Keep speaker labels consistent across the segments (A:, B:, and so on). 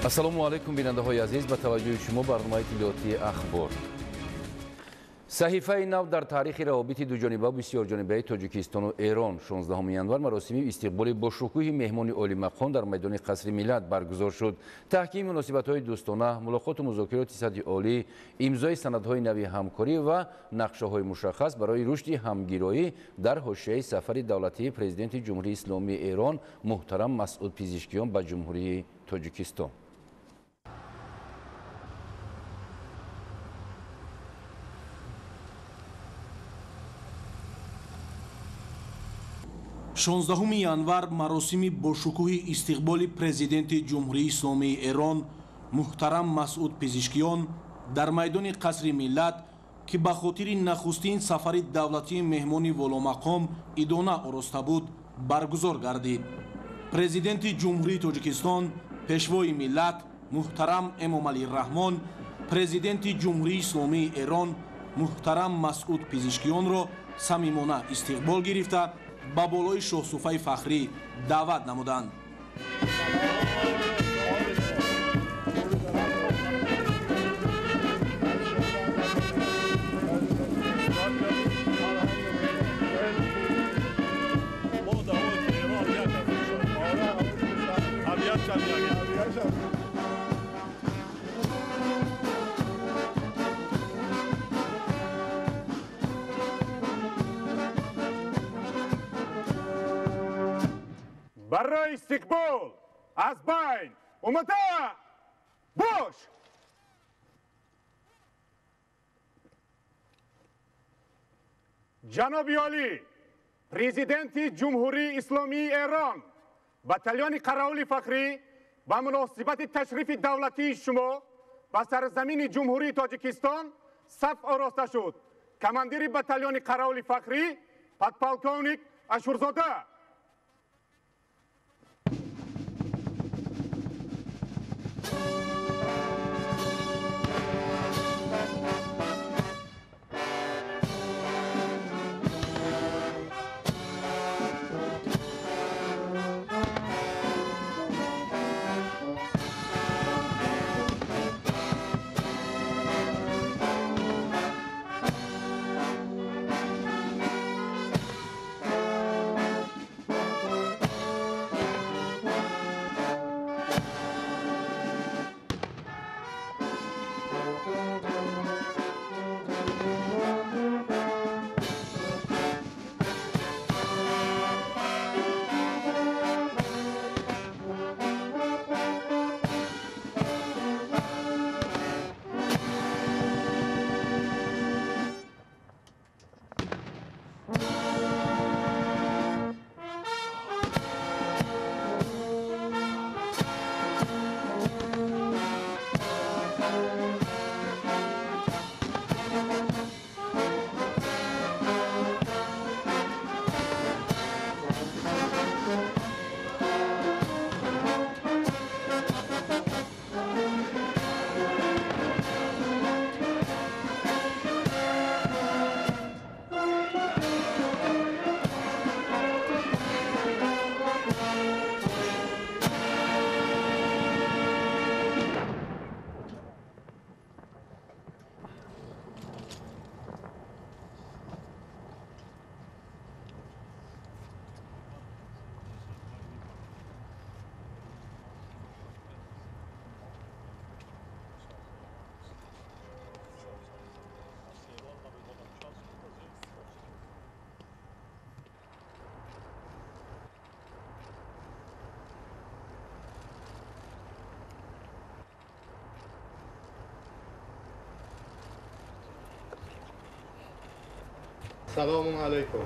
A: ассалому алайкум бинандаҳои азиз, ба таваҷҷӯҳи шумо барномаи тилиётии ахбор. саҳифаи нав дар таърихи равобити дуҷониба бисёрҷонибаи Тоҷикистону Эрон 16 январ маросими истиқболи бошукӯҳи меҳмони олимақом дар майдони қасри миллат баргузор шуд. таҳкими муносибатҳои дӯстона, мулоқоту музокироти сатҳи олӣ, имзои санадҳои нави ҳамкорӣ ва нақшаҳои мушаххас барои рушди ҳамгироӣ дар ҳошияи сафари давлатии президенти ҷумҳурии исломии Эрон муҳтарам Масъуд Пизишкиён ба ҷумҳурии Тоҷикистон.
B: 16 январ маросими бошукӯҳи истиқболи президенти ҷумҳурии исломии Эрон муҳтарам Масъуд Пизишкиён дар майдони қасри миллат ки ба хотири нахустин сафари давлатии меҳмони воломақом идона ороста буд баргузор гардид. Президенти ҷумҳурии Тоҷикистон, пешвои миллат муҳтарам Эмомалӣ Раҳмон, президенти ҷумҳурии исломии Эрон муҳтарам Масъуд Пизишкиёнро самимона истиқбол гирифта ба болои шоҳсуфаи фахрӣ даъват намуданд.
C: برای استقبال از بین اومده باش. جناب عالی پرزیدنت جمهوری اسلامی ایران بتالیون قراول فخری با مناسبت تشریف دولتی شما به سرزمین جمهوری تاجیکستان صف آراسته شد. کماندیر بتالیون قراول فخری پادپالکونیک اشورزاده.
D: سلام علیکم.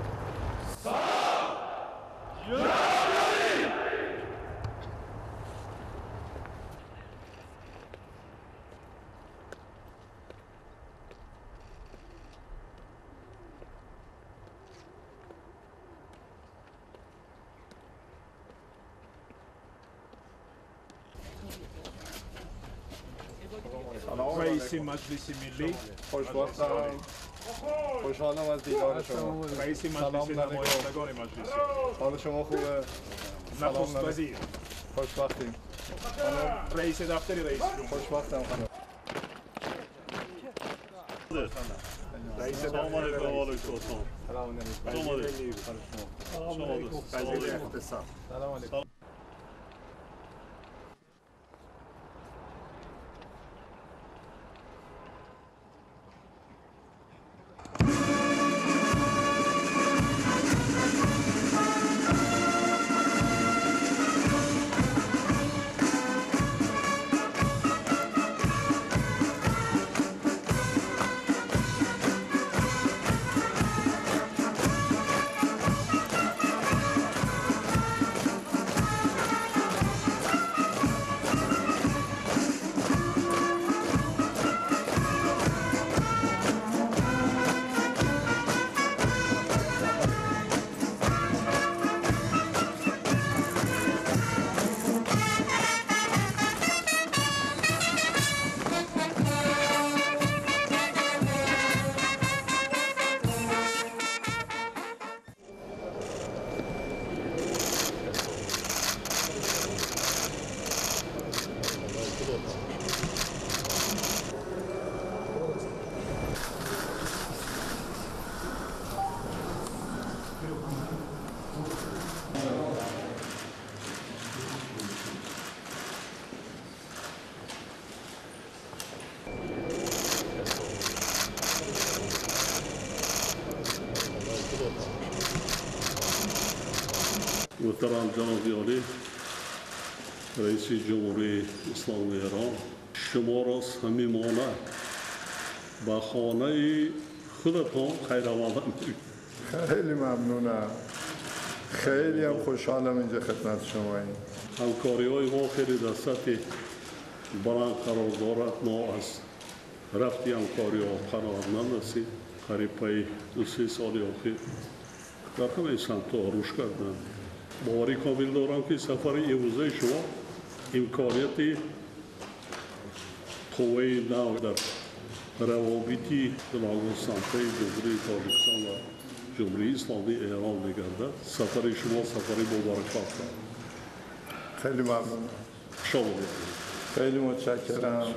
E: رئیس مجلس ملی
D: خوشبختم. خوشحالم از دیدار شما.
E: رئیس مجلس نمایندگان مجلس.
D: حال شما خوبه؟
E: نخست وزیر.
D: خوشبختیم.
E: رئیس دفتر رئیس جمهور
D: خوشبختم خانم.
E: رئیس دفتر
D: سلام علیکم.
C: وزیر اقتصاد.
D: سلام علیکم.
F: محترم جناب عالی رئیس جمهوری اسلامی ایران، شما را صمیمانه به خانه خودتان خیر آمدید.
D: خیلی ممنونم. خیلی هم خوشحالم اینجا خدمت شماییم.
F: همکاری های ما خیلی در سطح بلند قرار دارد. ما از رفت همکاری ها قرار نرسید. قریب پای 2-3 سال اخیر در همه سمت ها رشد کردند. باوری کامل دارم که سفر امروزه شما امکانیت قوه نو در روابطی سمت جمهوری تاجیکستان و جمهوری اسلامی ایران می‌گردد. سفر شما سفری با برکت.
D: خیلی ممنونم.
F: شما
D: خیلی متشکرم.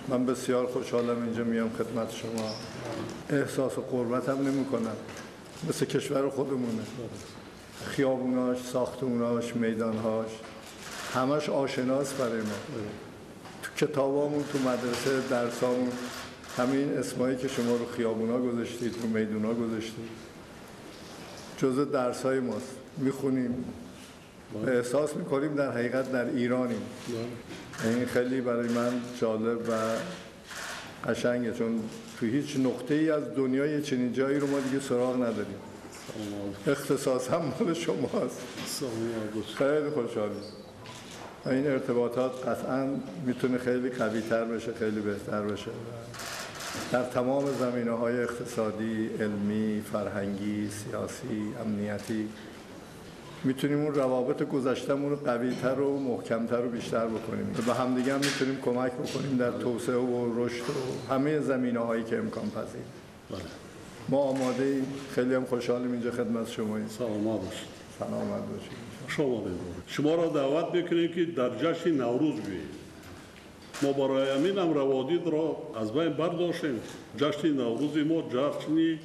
D: من بسیار خوشحالم اینجا میام خدمت شما. احساس قربت هم نمی کنم. مثل کشور خودمونه. خیابوناش، ساختموناش، میدانهاش همش آشناست برای ما. تو کتابامون، تو مدرسه، درسامون همین اسمایی که شما رو خیابونا گذاشتید، رو میدونا گذاشتید جزء درسای ماست. میخونیم، احساس میکنیم در حقیقت در ایرانیم. این خیلی برای من جالب و قشنگه، چون تو هیچ نقطه ای از دنیای چنین جایی رو ما دیگه سراغ نداریم. اختصاص هم مال شماست. خیلی خوشحالم. این ارتباطات قطعا میتونه خیلی قوی تر بشه، خیلی بهتر بشه. در تمام زمینه‌های اقتصادی، علمی، فرهنگی، سیاسی، امنیتی میتونیم اون روابط گذشته‌مون رو قوی‌تر و محکم‌تر و بیشتر بکنیم. و به همدیگه هم میتونیم کمک بکنیم در توسعه و رشد و همه زمینه‌هایی که امکان پذیر. ما آماده ایم. خیلی هم خوشحالیم اینجا خدمت شماییم.
F: سلامت باشید.
D: سلامت باشید.
F: شما را دعوت میکنیم که در جشن نوروز بیایید. ما برای همین هم روادید را از بین برداشتیم. جشن نوروز ما جشن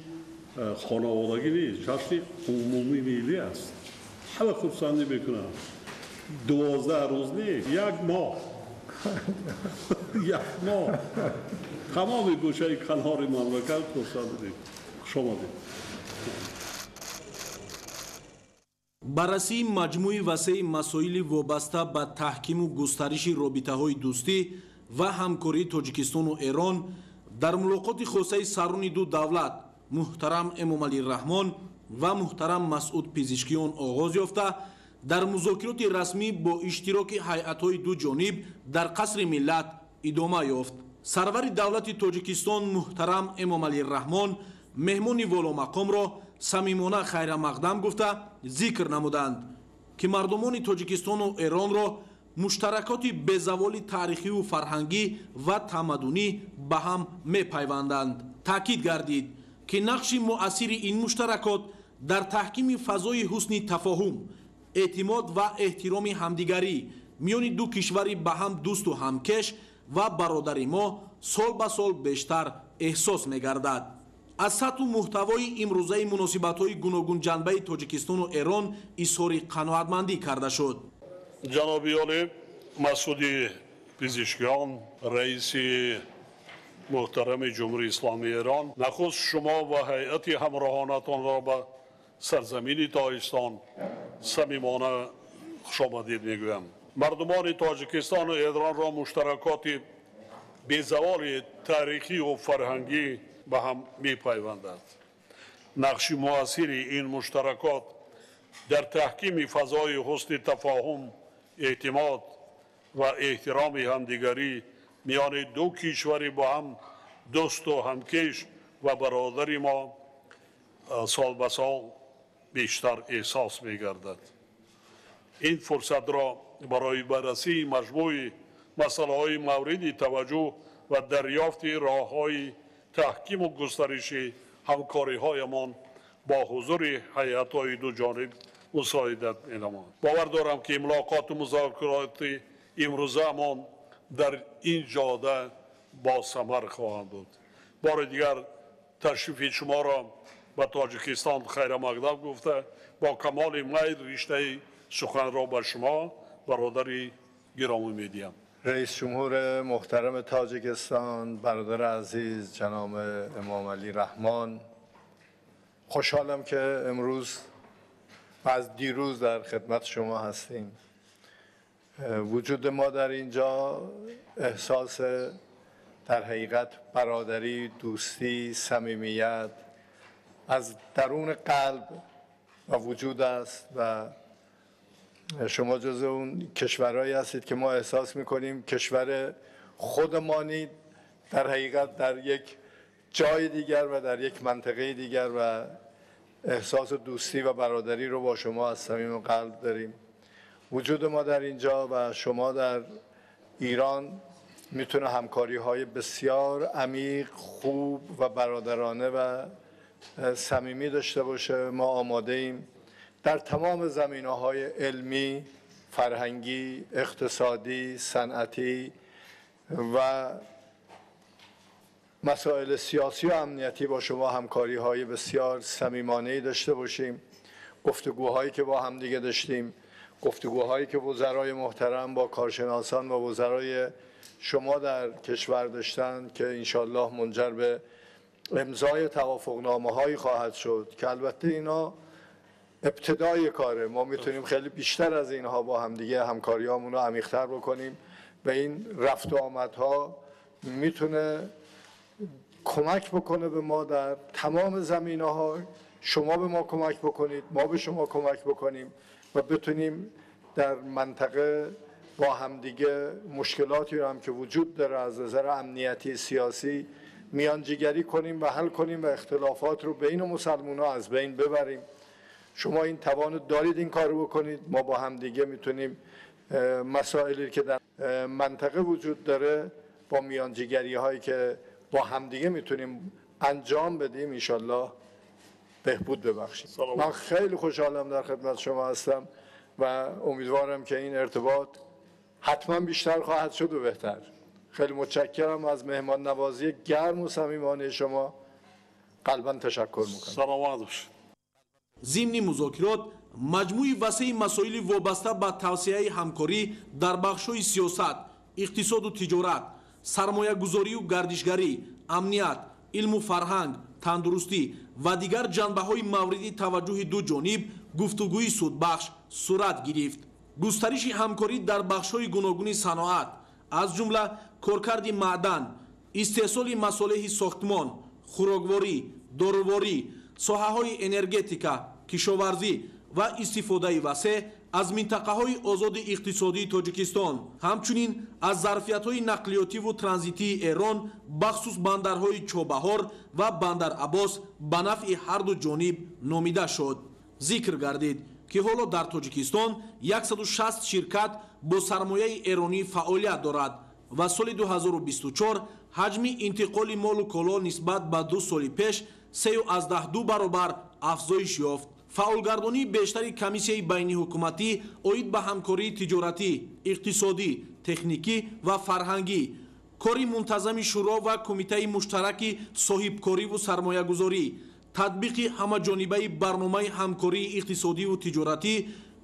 F: خانوادگی نیست، جشن عمومی ملی است. همه خودسندی میکنن. 12 روز نیست، 1 ماه. 1 ماه. تمام گوشه کنار مملکت خودسندی شما دید.
B: بررسی مجموعی وسیع مسائل وابسته به تحکیم و گسترش رابطه‌های دوستی و همکاری تاجیکستان و ایران در ملاقات خصوصی سران دو دولت محترم امامعلی رحمان و محترم مسعود پزشکیان آغاز یافته در مذاکرات رسمی با اشتراک هیئت‌های دو جانب در قصر ملت ادامه یافت. سرور دولت تاجیکستان محترم امامعلی رحمان مهمان والا مقام را صمیمانه خیر مقدم گفته ذکر نمودند که مردمان تاجیکستان و ایران را مشترکات بزوال تاریخی و فرهنگی و تمدنی به هم میپیوندند. تاکید گردید که نقش مؤثر این مشترکات در تحکیم فضای حسن تفاهم، اعتماد و احترام همدیگری میان دو کشوری به هم دوست و همکش و برادری ما سال به سال بیشتر احساس می‌گردد. از سطح و محتوای امروزه مناسبت‌های گوناگون جنبه تاجیکستان و ایران اظهار قناعتمندی کرده شد.
F: جناب عالی مسعودی پزشکیان رئیس محترم جمهوری اسلامی ایران، نخست شما و هیئت همراهانتان را به سرزمین تاجیکستان صمیمانه خوشامدید میگویم. مردمان تاجیکستان و ایران را مشترکات بی‌زوال تاریخی و فرهنگی به هم میپیوندد. نقش مؤثر این مشترکات در تحکیم فضای حسن تفاهم، اعتماد و احترام همدیگری میان دو کشور با هم دوست و همکش و برادر ما سال به سال بیشتر احساس می‌گردد. این فرصت را برای بررسی مجموع مسائل مورد توجه و دریافت راه‌های تحکیم و گسترش همکاری‌هایمان با حضور هیئت‌های دو جانب مساعدت می‌نماید. باور دارم که ملاقات و مذاکرات امروزه‌مان در این جاده با ثمر خواهند بود. بار دیگر تشریف شما را به تاجیکستان خیر مقدم گفته با کمال میل رشته سخن را به شما برادر گرامی میدیم.
D: رئیس جمهور محترم تاجیکستان، برادر عزیز جناب امام علی رحمان، خوشحالم که امروز و از دیروز در خدمت شما هستیم. وجود ما در اینجا احساس در حقیقت برادری، دوستی، صمیمیت از درون قلب و وجود است و شما جزو اون کشورهایی هستید که ما احساس میکنیم کشور خودمانی در حقیقت در یک جای دیگر و در یک منطقه دیگر و احساس دوستی و برادری رو با شما از صمیم قلب داریم. وجود ما در اینجا و شما در ایران میتونه همکاری های بسیار عمیق، خوب و برادرانه و صمیمی داشته باشه. ما آماده ایم در تمام زمینه‌های علمی، فرهنگی، اقتصادی، صنعتی و مسائل سیاسی و امنیتی با شما همکاری‌های بسیار صمیمانه‌ای داشته باشیم. گفتگوهایی که با هم دیگه داشتیم، گفتگوهایی که وزرای محترم با کارشناسان و وزرای شما در کشور داشتن که انشالله منجر به امضای توافقنامه‌هایی خواهد شد که البته اینا ابتدای کاره. ما میتونیم خیلی بیشتر از اینها با همدیگه همکاریامون رو عمیق‌تر بکنیم و این رفت و آمدها میتونه کمک بکنه به ما در تمام زمینه‌ها. شما به ما کمک بکنید، ما به شما کمک بکنیم و بتونیم در منطقه با همدیگه مشکلاتی رو هم که وجود داره از نظر امنیتی سیاسی میانجیگری کنیم و حل کنیم و اختلافات رو بین مسلمان‌ها از بین ببریم. شما این توان دارید این کار رو بکنید. ما با همدیگه میتونیم مسائلی که در منطقه وجود داره با میانجیگری هایی که با همدیگه میتونیم انجام بدیم انشالله بهبود ببخشیم. من خیلی خوشحالم در خدمت شما هستم و امیدوارم که این ارتباط حتما بیشتر خواهد شد و بهتر. خیلی متشکرم از مهمان نوازی گرم و صمیمانه شما. قلباً تشکر میکنم.
F: سلامت باشید.
B: ضمن مذاکرات مجموعی وسیع مسائل وابسته به توسعه همکاری در بخش‌های سیاست، اقتصاد و تجارت، سرمایه‌گذاری و گردشگری، امنیت، علم و فرهنگ، تندرستی و دیگر جنبه‌های مورد توجه دو جانب گفتگوی سودبخش صورت گرفت. گسترش همکاری در بخش‌های گوناگون صنعت از جمله کارکرد معدن، استحصال مصالح ساختمان، خوراکواری، داروواری، ساحه‌های انرژتیکا، کشاورزی و استفاده وسیع از منطقه‌های آزاد اقتصادی تاجیکستان، همچنین از ظرفیت‌های نقلیاتی و ترانزیتی ایران بخصوص بندرهای چابهار و بندر عباس به نفع هر دو جانب نامیده شد. ذکر گردید که حالا در تاجیکستان 160 شرکت با سرمایه ایرانی فعالیت دارد و سال 2024 حجم انتقال مال و کالا نسبت به 2 سال پیش 3.2 برابر افزایش یافت. фаъолгардонии бештари комиссияи байниҳукуматӣ оид ба ҳамкории тиҷоратӣ, иқтисодӣ, техникӣ ва фарҳангӣ, кори мунтазами шуро ва кумитаи муштараки соҳибкориву сармоягузорӣ, татбиқи ҳамаҷонибаи барномаи ҳамкории иқтисодиву тиҷоратӣ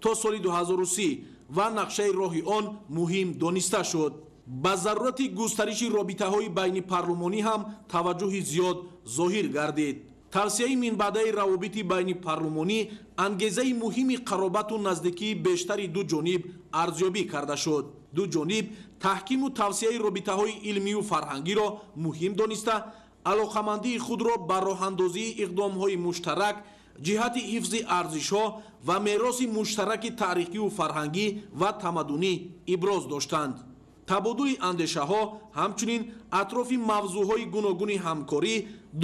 B: то соли 2030 ва нақшаи роҳи он муҳим дониста шуд. ба зарурати густариши робитаҳои байнипарлумонӣ ҳам таваҷҷӯҳи зиёд зоҳир гардид. тавсияи минбаъдаи равобити байнипарлумонӣ ангезаи муҳими қаробату наздикии бештари ду ҷониб арзёбӣ карда шуд. ду ҷониб таҳкиму тавсияи робитаҳои илмию фарҳангиро муҳим дониста, алоқамандии худро ба роҳандозии иқдомҳои муштарак ҷиҳати ҳифзи арзишҳо ва мероси муштараки таърихиву фарҳангӣ ва тамаддунӣ иброз доштанд. табодули андешаҳо ҳамчунин атрофи мавзӯъҳои гуногуни ҳамкорӣ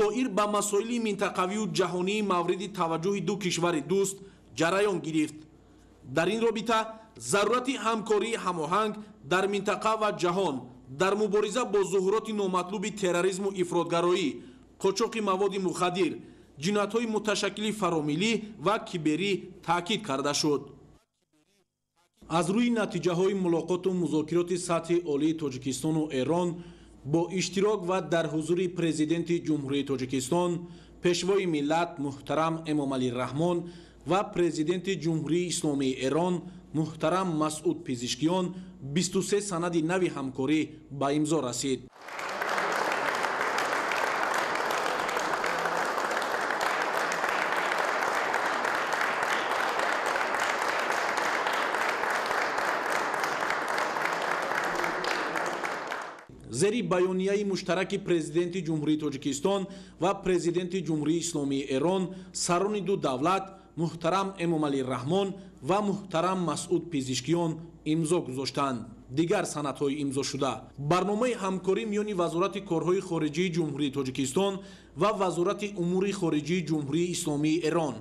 B: доир ба масоили минтақавию ҷаҳонии мавриди таваҷҷӯҳи ду кишвари дӯст ҷараён гирифт. дар ин робита зарурати ҳамкории ҳамоҳанг дар минтақа ва ҷаҳон дар мубориза бо зуҳуроти номатлуби терроризму ифротгароӣ, қочоқи маводи мухаддир, ҷиноятҳои муташаккили фаромилӣ ва киберӣ таъкид карда шуд. аз рӯи натиҷаҳои мулоқоту музокироти сатҳи олии тоҷикистону Эрон бо иштирок ва дар ҳузури президенти ҷумҳурии Тоҷикистон, пешвои миллат муҳтарам Эмомалӣ Раҳмон ва президенти ҷумҳурии исломии Эрон муҳтарам Масъуд Пезишкиён 23 санади нави ҳамкорӣ ба имзо расид. зери баёнияи муштараки президенти ҷумҳурии Тоҷикистон ва президенти ҷумҳурии исломии Эрон сарони ду давлат муҳтарам Эмомалӣ Раҳмон ва муҳтарам Масъуд Пезишкиён имзо гузоштанд. дигар санадҳои имзошуда: барномаи ҳамкорӣ миёни вазорати корҳои хориҷии ҷумҳурии Тоҷикистон ва вазорати умури хориҷии ҷумҳурии исломии Эрон,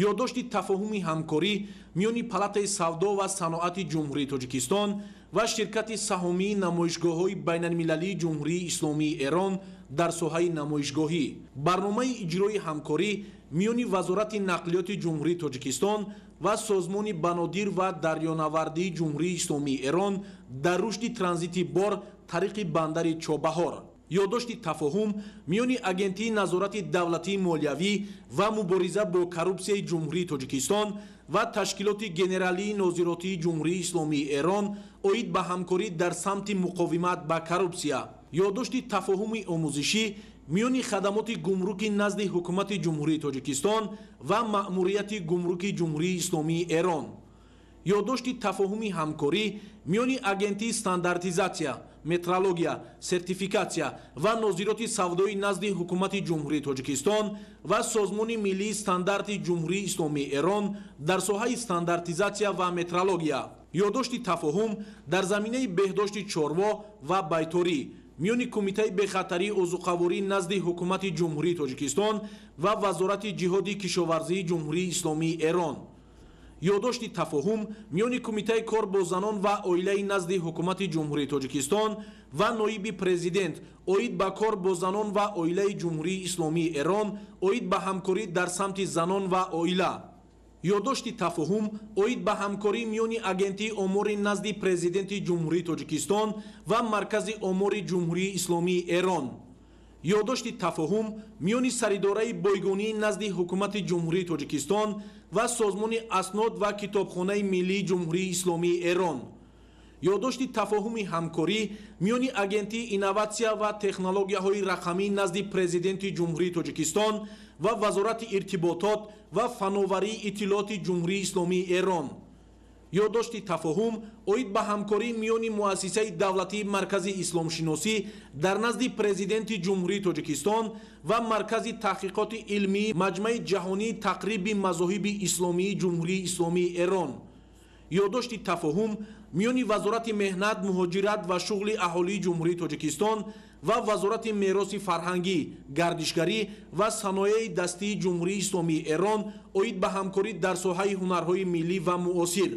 B: ёддошти тафоҳуми ҳамкорӣ миёни палатаи савдо ва саноати ҷумҳурии Тоҷикистон ва ширкати саҳомии намоишгоҳҳои байналмилалии ҷумҳурии исломии Эрон дар соҳаи намоишгоҳӣ, барномаи иҷрои ҳамкорӣ миёни вазорати нақлиёти ҷумҳурии Тоҷикистон ва созмони банодир ва дарёнавардии ҷумҳурии исломии Эрон дар рушди транзити бор тариқи бандари Чобаҳор, ёддошти тафоҳум миёни агентии назорати давлатии молиявӣ ва мубориза бо коррупсияи ҷумҳурии Тоҷикистон ва ташкилоти генералии нозиротии ҷумҳурии исломии Эрон оид ба ҳамкорӣ дар самти муқовимат ба коррупсия, ёддошти тафоҳуми омӯзишӣ миёни хадамоти гумруки назди ҳукумати ҷумҳурии Тоҷикистон ва маъмурияти гумруки ҷумҳурии исломии Эрон, ёддошти тафоҳуми ҳамкорӣ миёни агентии стандартизатсия, метрология, сертификатсия ва нозироти савдои назди ҳукумати ҷумҳурии Тоҷикистон ва созмони миллии стандарти ҷумҳурии исломии Эрон дар соҳаи стандартизатсия ва метрология, ёддошти тафоҳум дар заминаи беҳдошти чорво ва байторӣ миёни кумитаи бехатарии озуқаворӣ назди ҳукумати ҷумҳурии Тоҷикистон ва вазорати ҷиҳоди кишоварзии ҷумҳурии исломии Эрон, ёддошти тафоҳум миёни кумитаи кор бо занон ва оилаи назди ҳукумати ҷумҳурии Тоҷикистон ва ноиби президент оид ба кор бо занон ва оилаи ҷумҳурии исломии Эрон оид ба ҳамкорӣ дар самти занон ва оила, ёддошти тафоҳум оид ба ҳамкорӣ миёни агентии омори назди президенти ҷумҳурии Тоҷикистон ва маркази омори ҷумҳурии исломии Эрон, ёддошти тафоҳум миёни саридораи бойгонии назди ҳукумати ҷумҳурии Тоҷикистон ва созмони аснод ва китобхонаи миллии ҷумҳурии исломии Эрон, ёддошти тафоҳуми ҳамкорӣ миёни агентии инноватсия ва технологияҳои рақамӣ назди президенти ҷумҳурии Тоҷикистон ва вазорати иртиботот ва фановарии иттилооти ҷумҳурии исломии Эрон, ёддошти тафоҳум оид ба ҳамкории миёни муассисаи давлатии маркази исломшиносӣ дар назди президенти ҷумҳурии Тоҷикистон ва маркази таҳқиқоти илмии маҷмаи ҷаҳонии тақриби мазоҳиби исломии ҷумҳурии исломии Эрон, ёддошти тафоҳум миёни вазорати меҳнат, муҳоҷират ва шуғли аҳолии ҷумҳурии Тоҷикистон ва вазорати мероси фарҳангӣ, гардишгарӣ ва саноеаи дастии ҷумҳурии исломии Эрон оид ба ҳамкорӣ дар соҳаи ҳунарҳои миллӣ ва муосир,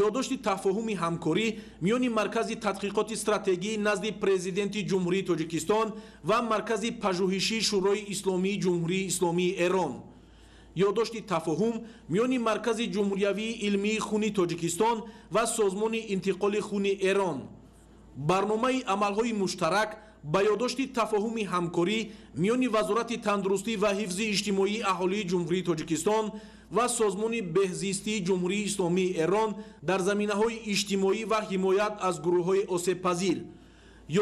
B: ёддошти тафоҳуми ҳамкорӣ миёни маркази тадқиқоти стратегӣ назди президенти ҷумҳурии Тоҷикистон ва маркази пажӯҳишии шӯрои исломии ҷумҳурии исломии Эрон, ёдошти тафоҳум миёни маркази ҷумҳуриявии илмии хуни тоҷикистон ва созмони интиқоли хуни эрон. барномаи амалҳои муштарак ба ёдошти тафоҳуми ҳамкорӣ миёни вазорати тандурустӣ ва ҳифзи иҷтимоии аҳолии ҷумҳурии тоҷикистон ва созмони беҳзистии ҷумҳурии исломии эрон дар заминаҳои иҷтимоӣ ва ҳимоят аз гурӯҳҳои осебпазир.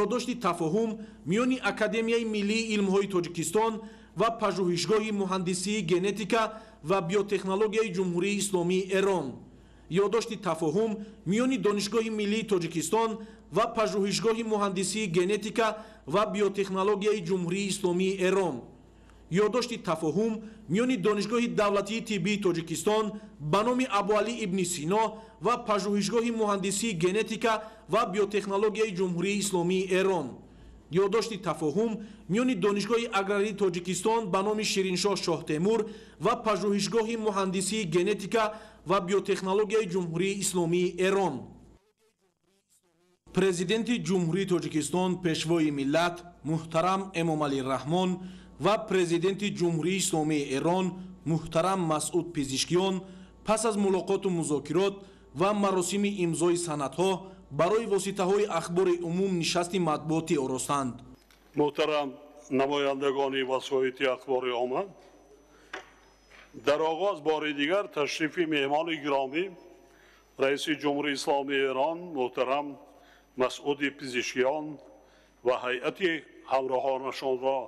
B: ёдошти тафоҳум миёни академияи миллии илмҳои тоҷикистон ва пажӯҳишгоҳи муҳандисии генетика ва биотехнологияи ҷумҳурии исломии эрон. ёдошти тафоҳум миёни донишгоҳи миллии тоҷикистон ва пажӯҳишгоҳи муҳандисии генетика ва биотехнологияи ҷумҳурии исломии эрон. ёдошти тафоҳум миёни донишгоҳи давлатии тиббии тоҷикистон ба номи абуалӣ ибни сино ва пажӯҳишгоҳи муҳандисии генетика ва биотехнологияи ҷумҳурии исломии эрон. ёдошти тафоҳум миёни донишгоҳи аграрии тоҷикистон ба номи шириншоҳ шоҳтемур ва пажӯҳишгоҳи муҳандисии генетика ва биотехнологияи ҷумҳурии исломии эрон. президенти ҷумҳурии тоҷикистон пешвои миллат муҳтарам эмомалӣ раҳмон ва президенти ҷумҳурии исломии эрон муҳтарам масъуд пезишкиён пас аз мулоқоту музокирот ва маросими имзои санадҳо барои воситаҳои ахбори умум нишасти матбуотӣ оростанд.
F: муҳтарам намояндагони васоити ахбори omma, дар оғоз бори дигар ташрифи меҳмони гиромӣ раиси ҷумҳурии исломии эрон муҳтарам масъуди пезишкиён ва ҳайати ҳамроҳонашонро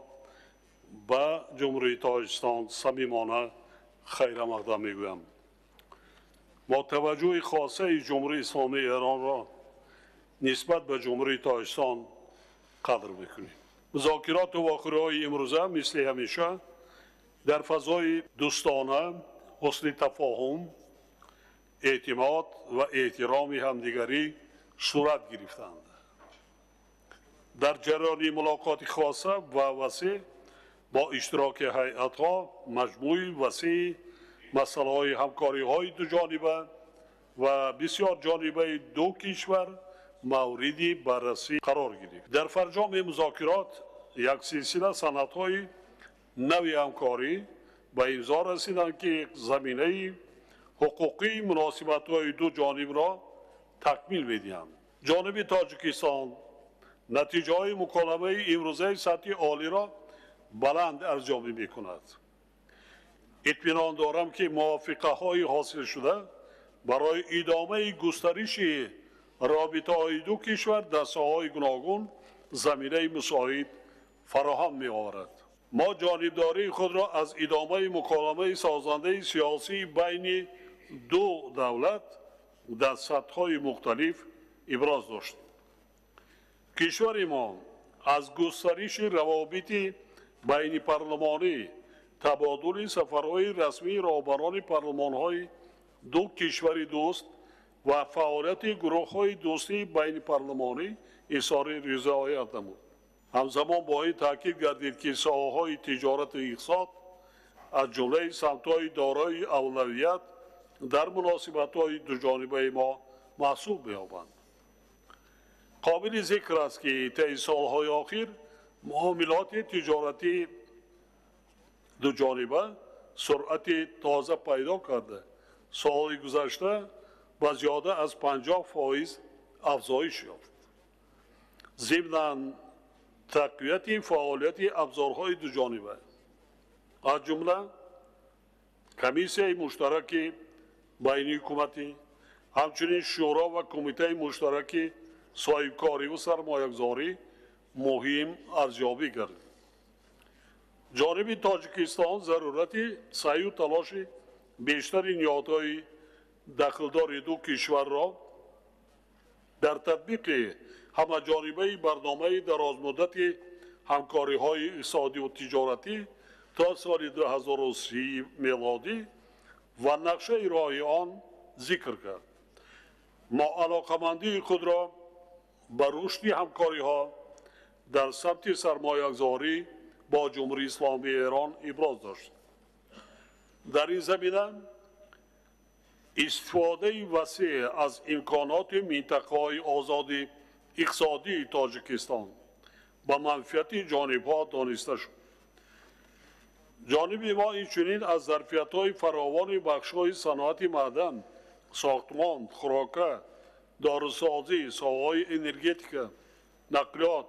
F: ба ҷумҳурии тоҷикистон самимона хайрамақдам мегӯям. мо таваҷҷӯҳи хосаи ҷумҳурии исломии эронро нисбат ба ҷумҳурии тоҷикистон қадр мекунем. музокироту вохӯриҳои имрӯза мисли ҳамеша дар фазои дӯстона, ҳусни тафоҳум, эътимод ва эҳтироми ҳамдигарӣ сурат гирифтанд. дар ҷараёни мулоқоти хоса ва васеъ бо иштироки ҳайатҳо маҷмӯи васеъи масъалаҳои ҳамкориҳои дуҷониба ва бисёрҷонибаи ду кишвар мавриди баррасӣ қарор гирифт. дар фарҷоми музокирот як силсила санадҳои нави ҳамкорӣ ба имзо расиданд, ки заминаи ҳуқуқии муносибатҳои ду ҷонибро такмил медиҳанд. ҷониби тоҷикистон натиҷаҳои муколамаи имрӯзаи сатҳи олиро баланд арзёбӣ мекунад. итминон дорам, ки мувофиқаҳои ҳосилшуда барои идомаи густариши робитаҳои ду кишвар дар соҳаҳои гуногун заминаи мусоид фароҳам меоварад. мо ҷонибдории худро аз идомаи муколамаи созандаи сиёсии байни ду давлат дар сатҳҳои мухталиф иброз доштем. кишвари мо аз густариши равобити байни парлумонӣ, табодули сафарҳои расмии роҳбарони парлумонҳои ду кишвари дӯст ва фаъолияти гурӯҳҳои дӯстии байни парлумонӣ изҳори ризоят намуд. ҳамзамон бо ин таъкид гардид, ки соҳаҳои тиҷорату иқтисод аз ҷумлаи самтҳои дорои авлавият дар муносибатҳои дуҷонибаи мо маҳсуб меёбанд. қобили зикр аст, ки таи солҳои охир муомилоти тиҷоратии дуҷониба суръати тоза пайдо карда, солҳои гузашта ба зиёда аз 50% афзоиш ёфт. зимнан тақвияти фаъолияти абзорҳои дуҷониба аз ҷумла комиссияи муштараки байни ҳукуматӣ, ҳамчунин шӯро ва кумитаи муштараки соҳибкориву сармоягузорӣ муҳим арзёбӣ гардид. ҷониби тоҷикистон зарурати саъю талоши бештари ниҳодҳои дахлдори ду кишварро дар татбиқи ҳамаҷонибаи барномаи дарозмуддати ҳамкориҳои иқтисодиву тиҷоратӣ то соли 2030 мелодӣ ва нақшаи роҳи он зикр кард. мо алоқамандии худро ба рушди ҳамкориҳо дар самти сармоягузорӣ бо ҷумҳурии исломии эрон иброз доштем. дар ин замина истифодаи васеъ аз имконоти минтақаҳои озоди иқтисодии тоҷикистон ба манфиати ҷонибҳо дониста шуд. جانب ما اینچنین از ظرفیت‌های فراوان بخش‌های صنعت معدن، ساختمان، خوراکه، داروسازی، ساحه‌های انرژتیک، نقلیات،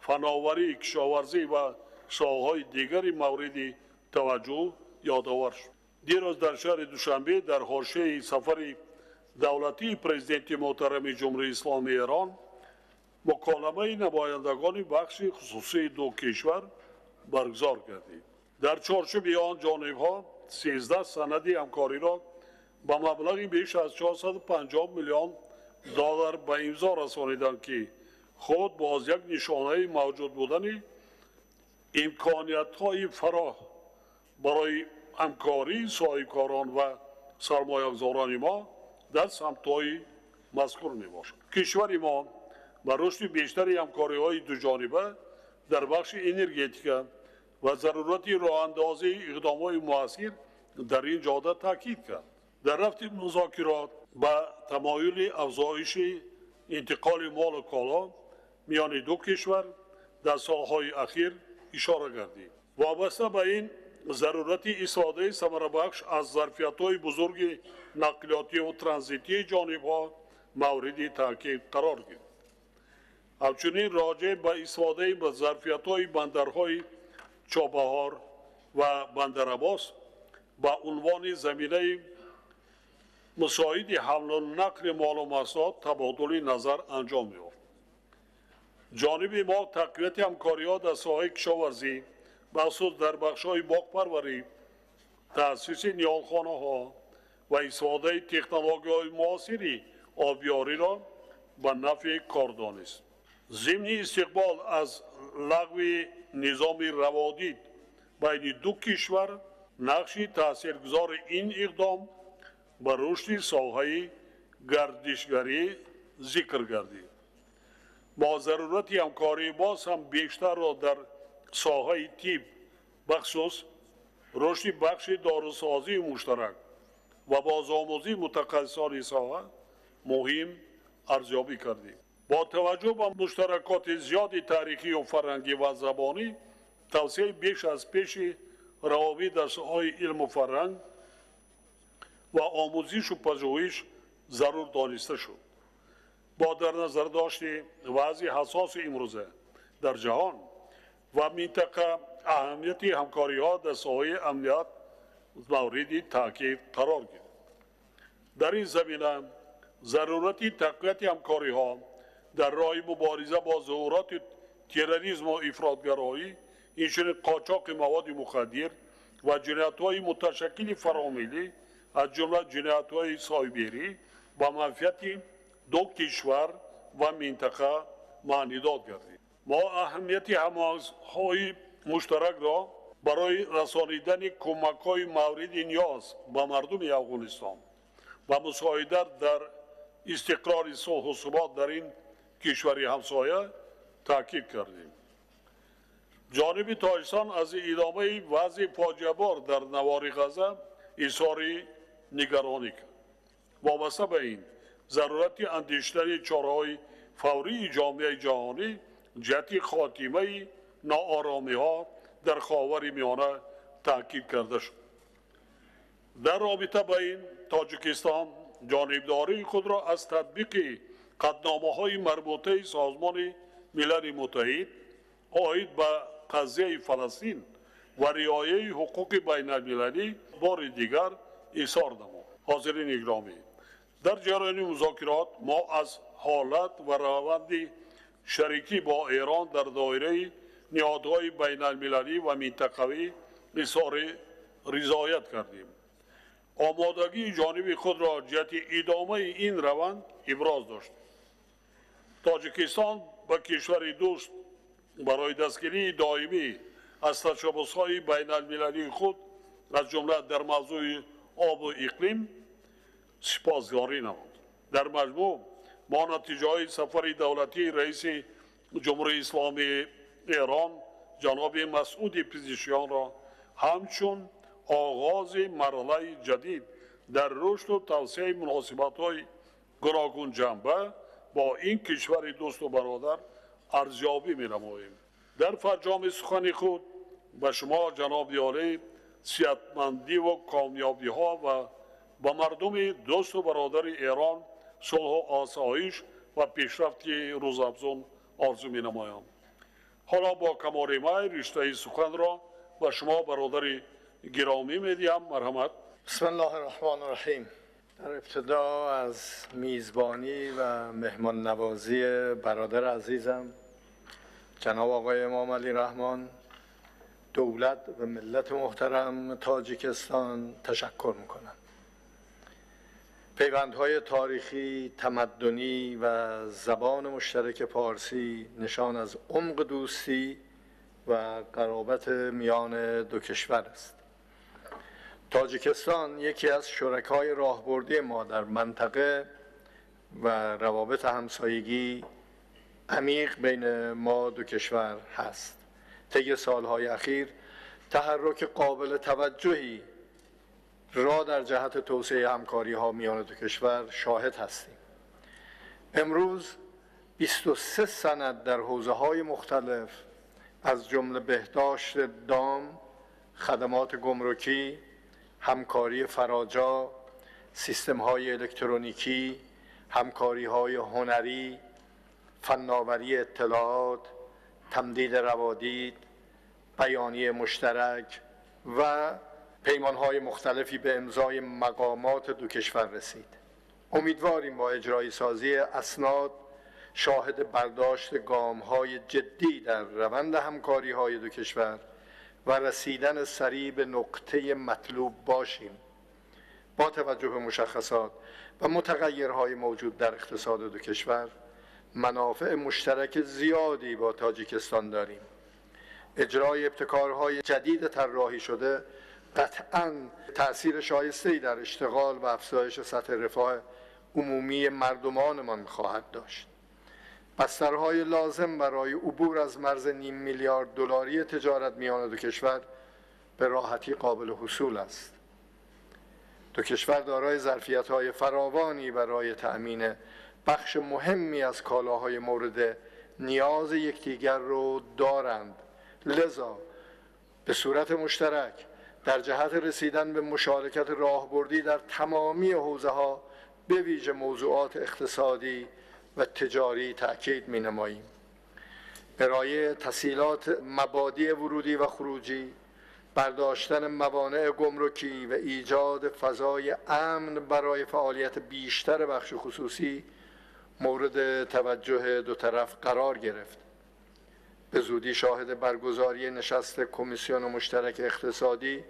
F: فناوری، کشاورزی و ساحه‌های دیگری مورد توجه یادآور شد. دیروز در شهر دوشنبه در حاشیه سفر دولتی پرزیدنت محترم جمهوری اسلامی ایران مکالمه نمایندگان بخش خصوصی دو کشور برگزار گردید. در چارچوب آن جانب‌ها 13 سند همکاری را با مبلغی بیش از 450 میلیون دلار به امضا رسانیدند که خود باز یک نشانه موجود بودن امکانیت‌های فراخ برای همکاری صاحبکاران و سرمایه‌گذاران ما در سمت‌های مذکور میباشد. کشور ما با رشد بیشتری همکاری‌های دوجانبه در بخش انرژتیک و ضرورت راه‌اندازی اقدامات مؤثر در این جهت تاکید کرد. در رفت مذاکرات با تمایل افزایش انتقال مال و کالا میان دو کشور در سالهای اخیر اشاره گردید. وابسته به این ضرورت استفاده ثمربخش از ظرفیت‌های بزرگ نقلیاتی و ترانزیتی جانب‌ها مورد تاکید قرار گرفت. همچنین راجع به استفاده به ظرفیت‌های بندرهای چابهار و بندر عباس با عنوان زمینه مساعد حمل و نقل مال و محصولات تبادل نظر انجام یافت. جانب ما تقویت همکاری‌ها در ساحه کشاورزی بخصوص در بخش‌های باغپروری، تأسیس نیالخانه‌ها و استفاده تکنولوژی‌های معاصر آبیاری را به نفع کار دانست. ضمن استقبال از لغو نظام روادید بین دو کشور نقش تاثیرگذار این اقدام به رشد ساحه گردشگری ذکر گردید. با ضرورت همکاری باز هم بیشتر را در ساحه طب بخصوص رشد بخش داروسازی مشترک و بازآموزی متخصصان ساحه مهم ارزیابی کردیم. با توجه به مشترکات زیاد تاریخی و فرهنگی و زبانی توسعه بیش از پیش روابط در ساحه علم و فرهنگ و آموزش و پژوهش ضرور دانسته شد. با در نظر داشت وضع حساس امروزه در جهان و منطقه اهمیت همکاری‌ها در ساحه امنیت مورد تاکید قرار گرفت. در این زمینه ضرورت تقویت همکاری‌ها در راه مبارزه با ظهورات تروریسم و افراطگرایی، اینچنین قاچاق مواد مخدر و جنایت‌های متشکل فراملی از جمله جنایت‌های سایبری با منفعت دو کشور و منطقه معنیداد گردید. ما اهمیت همکاری‌های مشترک را برای رسانیدن کمک‌های مورد نیاز به مردم افغانستان و مساعدت در استقرار صلح و ثبات در این کشور همسایه تاکید کردیم. جانب تاجیکستان از ادامه وضع فاجعه‌بار در نوار غزه اظهار نگرانی کرد. وابسته به این ضرورت اندیشیدن چاره‌های فوری جامعه جهانی جهت خاتمه ناآرامی‌ها در خاورمیانه تاکید کرده شد. در رابطه با این تاجیکستان جانبداری خود را از تطبیق قطعنامه‌های مربوطه سازمان ملل متحد عاید به قضیه فلسطین و رعایت حقوق بین المللی بار دیگر اظهار نمود. حاضرین گرامی، در جریان مذاکرات ما از حالت و روند شریکی با ایران در دایره نهادهای بین المللی و منطقوی اظهار رضایت کردیم. آمادگی جانب خود را جهت ادامه این روند ابراز داشت. تاجیکستان با کشور دوست برای دستگیری دائمی از تشابه‌های بین المللی خود از جمله در موضوع آب و اقلیم سپاسگزاری نمود. در مجموع ما نتیجه سفر دولتی رئیس جمهوری اسلامی ایران جناب مسعود پزشکیان را همچون آغاز مرحله جدید در رشد و توسعه مناسبت‌های گوناگون جنبه با این کشور دوست و برادر ارزیابی می‌نماییم. در فرجام سخن خود به شما جناب عالی صحتمندی و کامیابی ها و به مردم دوست و برادر ایران صلح و آسایش و پیشرفت روزافزون آرزو می نمایم. حالا با کمال میل رشته سخن را به شما برادر گرامی می دهم. مرحمت.
D: بسم الله الرحمن الرحیم. در ابتدا از میزبانی و مهمان نوازی برادر عزیزم جناب آقای امام علی رحمان، دولت و ملت محترم تاجیکستان تشکر میکنم. پیوندهای تاریخی، تمدنی و زبان مشترک پارسی نشان از عمق دوستی و قرابت میان دو کشور است. تاجیکستان یکی از شرکای راهبردی ما در منطقه و روابط همسایگی عمیق بین ما دو کشور هست. طی سالهای اخیر تحرک قابل توجهی را در جهت توسعه همکاری‌ها میان دو کشور شاهد هستیم. امروز 23 سند در حوزه‌های مختلف از جمله بهداشت دام، خدمات گمرکی، همکاری فراجا، سیستم‌های الکترونیکی، همکاری‌های هنری، فناوری اطلاعات، تمدید روادید، بیانیه مشترک و پیمان‌های مختلفی به امضای مقامات دو کشور رسید. امیدواریم با اجرایی سازی اسناد شاهد برداشت گام‌های جدی در روند همکاری‌های دو کشور و رسیدن سریع به نقطه مطلوب باشیم. با توجه به مشخصات و متغیرهای موجود در اقتصاد دو کشور، منافع مشترک زیادی با تاجیکستان داریم. اجرای ابتکارهای جدید طراحی شده قطعاً تأثیر شایسته‌ای در اشتغال و افزایش سطح رفاه عمومی مردمانمان خواهد داشت. بسترهای لازم برای عبور از مرز نیم میلیارد دلاری تجارت میان دو کشور به راحتی قابل حصول است. دو کشور دارای ظرفیت‌های فراوانی برای تأمین بخش مهمی از کالاهای مورد نیاز یکدیگر را دارند. لذا به صورت مشترک در جهت رسیدن به مشارکت راهبردی در تمامی حوزه‌ها به ویژه موضوعات اقتصادی و تجاری تأکید می‌نماییم. ارائه تسهیلات مبادی ورودی و خروجی، برداشتن موانع گمرکی و ایجاد فضای امن برای فعالیت بیشتر بخش خصوصی مورد توجه دو طرف قرار گرفت. به زودی شاهد برگزاری نشست کمیسیون مشترک اقتصادی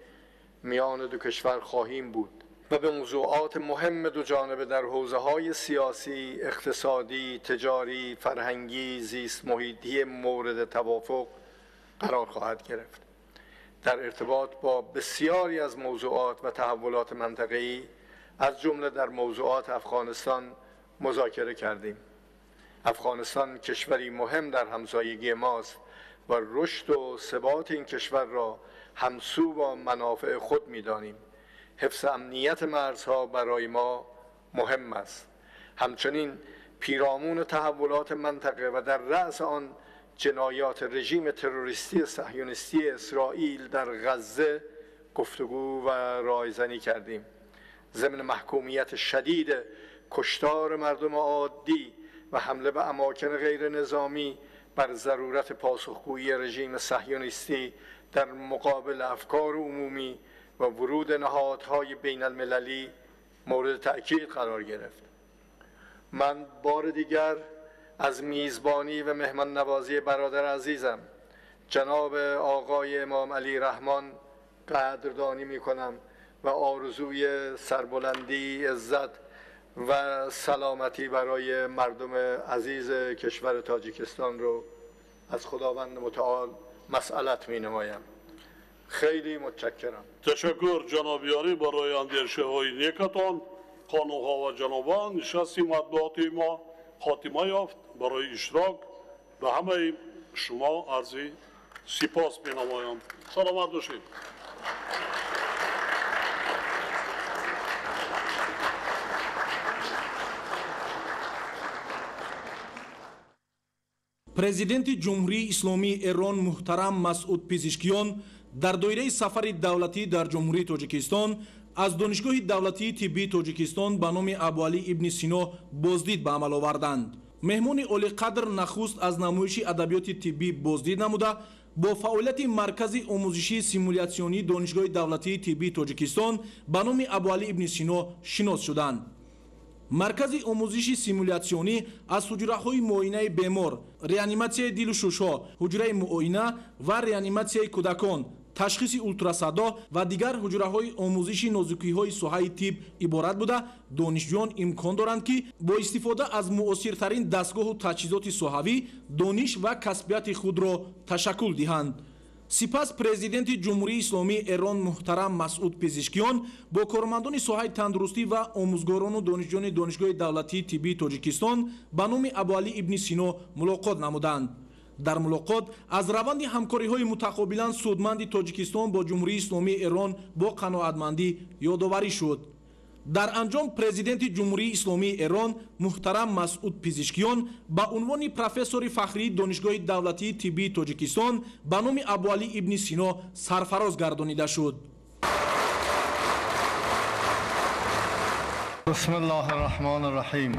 D: میان دو کشور خواهیم بود و به موضوعات مهم دو جانبه در حوزه‌های سیاسی، اقتصادی، تجاری، فرهنگی، زیست محیطی مورد توافق قرار خواهد گرفت. در ارتباط با بسیاری از موضوعات و تحولات منطقه‌ای از جمله در موضوعات افغانستان مذاکره کردیم. افغانستان کشوری مهم در همسایگی ماست و رشد و ثبات این کشور را همسو با منافع خود می‌دانیم. حفظ امنیت مرزها برای ما مهم است. همچنین پیرامون تحولات منطقه و در رأس آن جنایات رژیم تروریستی صهیونیستی اسرائیل در غزه گفتگو و رایزنی کردیم. ضمن محکومیت شدید کشتار مردم عادی و حمله به اماکن غیر نظامی بر ضرورت پاسخگویی رژیم صهیونیستی در مقابل افکار عمومی و ورود نهادهای بین المللی مورد تأکید قرار گرفت. من بار دیگر از میزبانی و مهمان نوازی برادر عزیزم جناب آقای امام علی رحمان قدردانی می کنم و آرزوی سربلندی، عزت و سلامتی برای مردم عزیز کشور تاجیکستان رو از خداوند متعال مسئلت می نمایم. خیلی متشکرم.
F: تشکر جناب عالی برای اندیشه های نیکتان. خانوها و جنابان، نشستی مطبوعاتی ما خاتمه یافت. برای اشتراک به همه شما عرض سپاس می نمایم. سلامت باشید.
B: президенти ҷумҳурии исломии эрон муҳтарам масъуд пезишкиён дар доираи сафари давлатӣ дар ҷумҳурии тоҷикистон аз донишгоҳи давлатии тиббии тоҷикистон ба номи Абуалӣ ибни Сино боздид ба амал оварданд. меҳмони олиқадр нахуст аз намоиши адабиёти тиббӣ боздид намуда бо фаъолияти маркази омӯзишии симулятсионии донишгоҳи давлатии тиббии тоҷикистон ба номи Абуалӣ ибни Сино шинос шуданд. маркази омӯзиши симулятсионӣ аз ҳуҷраҳои муоинаи бемор, реаниматсияи дилу шушҳо, ҳуҷраи муоина ва реаниматсияи кӯдакон, ташхиси ултрасадо ва дигар ҳуҷраҳои омӯзиши нозукиҳои соҳаи тиб иборат буда, донишҷӯён имкон доранд ки бо истифода аз муосиртарин дастгоҳу таҷҳизоти соҳавӣ дониш ва касбияти худро ташаккул диҳанд. сипас президенти ҷумҳурии исломии Эрон муҳтарам Масъуд Пезишкиён бо кормандони соҳаи тандурустӣ ва омӯзгорону донишҷӯёни донишгоҳи давлатии тиббии Тоҷикистон ба номи Абуалӣ ибни Сино мулоқот намуданд. дар мулоқот аз раванди ҳамкориҳои мутақобилан судманди Тоҷикистон бо ҷумҳурии исломии Эрон бо қаноатмандӣ ёдоварӣ шуд. дар анҷом президенти ҷумҳурии исломии Эрон муҳтарам Масъуд Пезишкиён ба унвони профессори фахрии донишгоҳи давлатии тиббии Тоҷикистон ба номи Абуалӣ ибни Сино сарфароз гардонида шуд.
D: Бисмиллаҳир-раҳмонир-раҳим.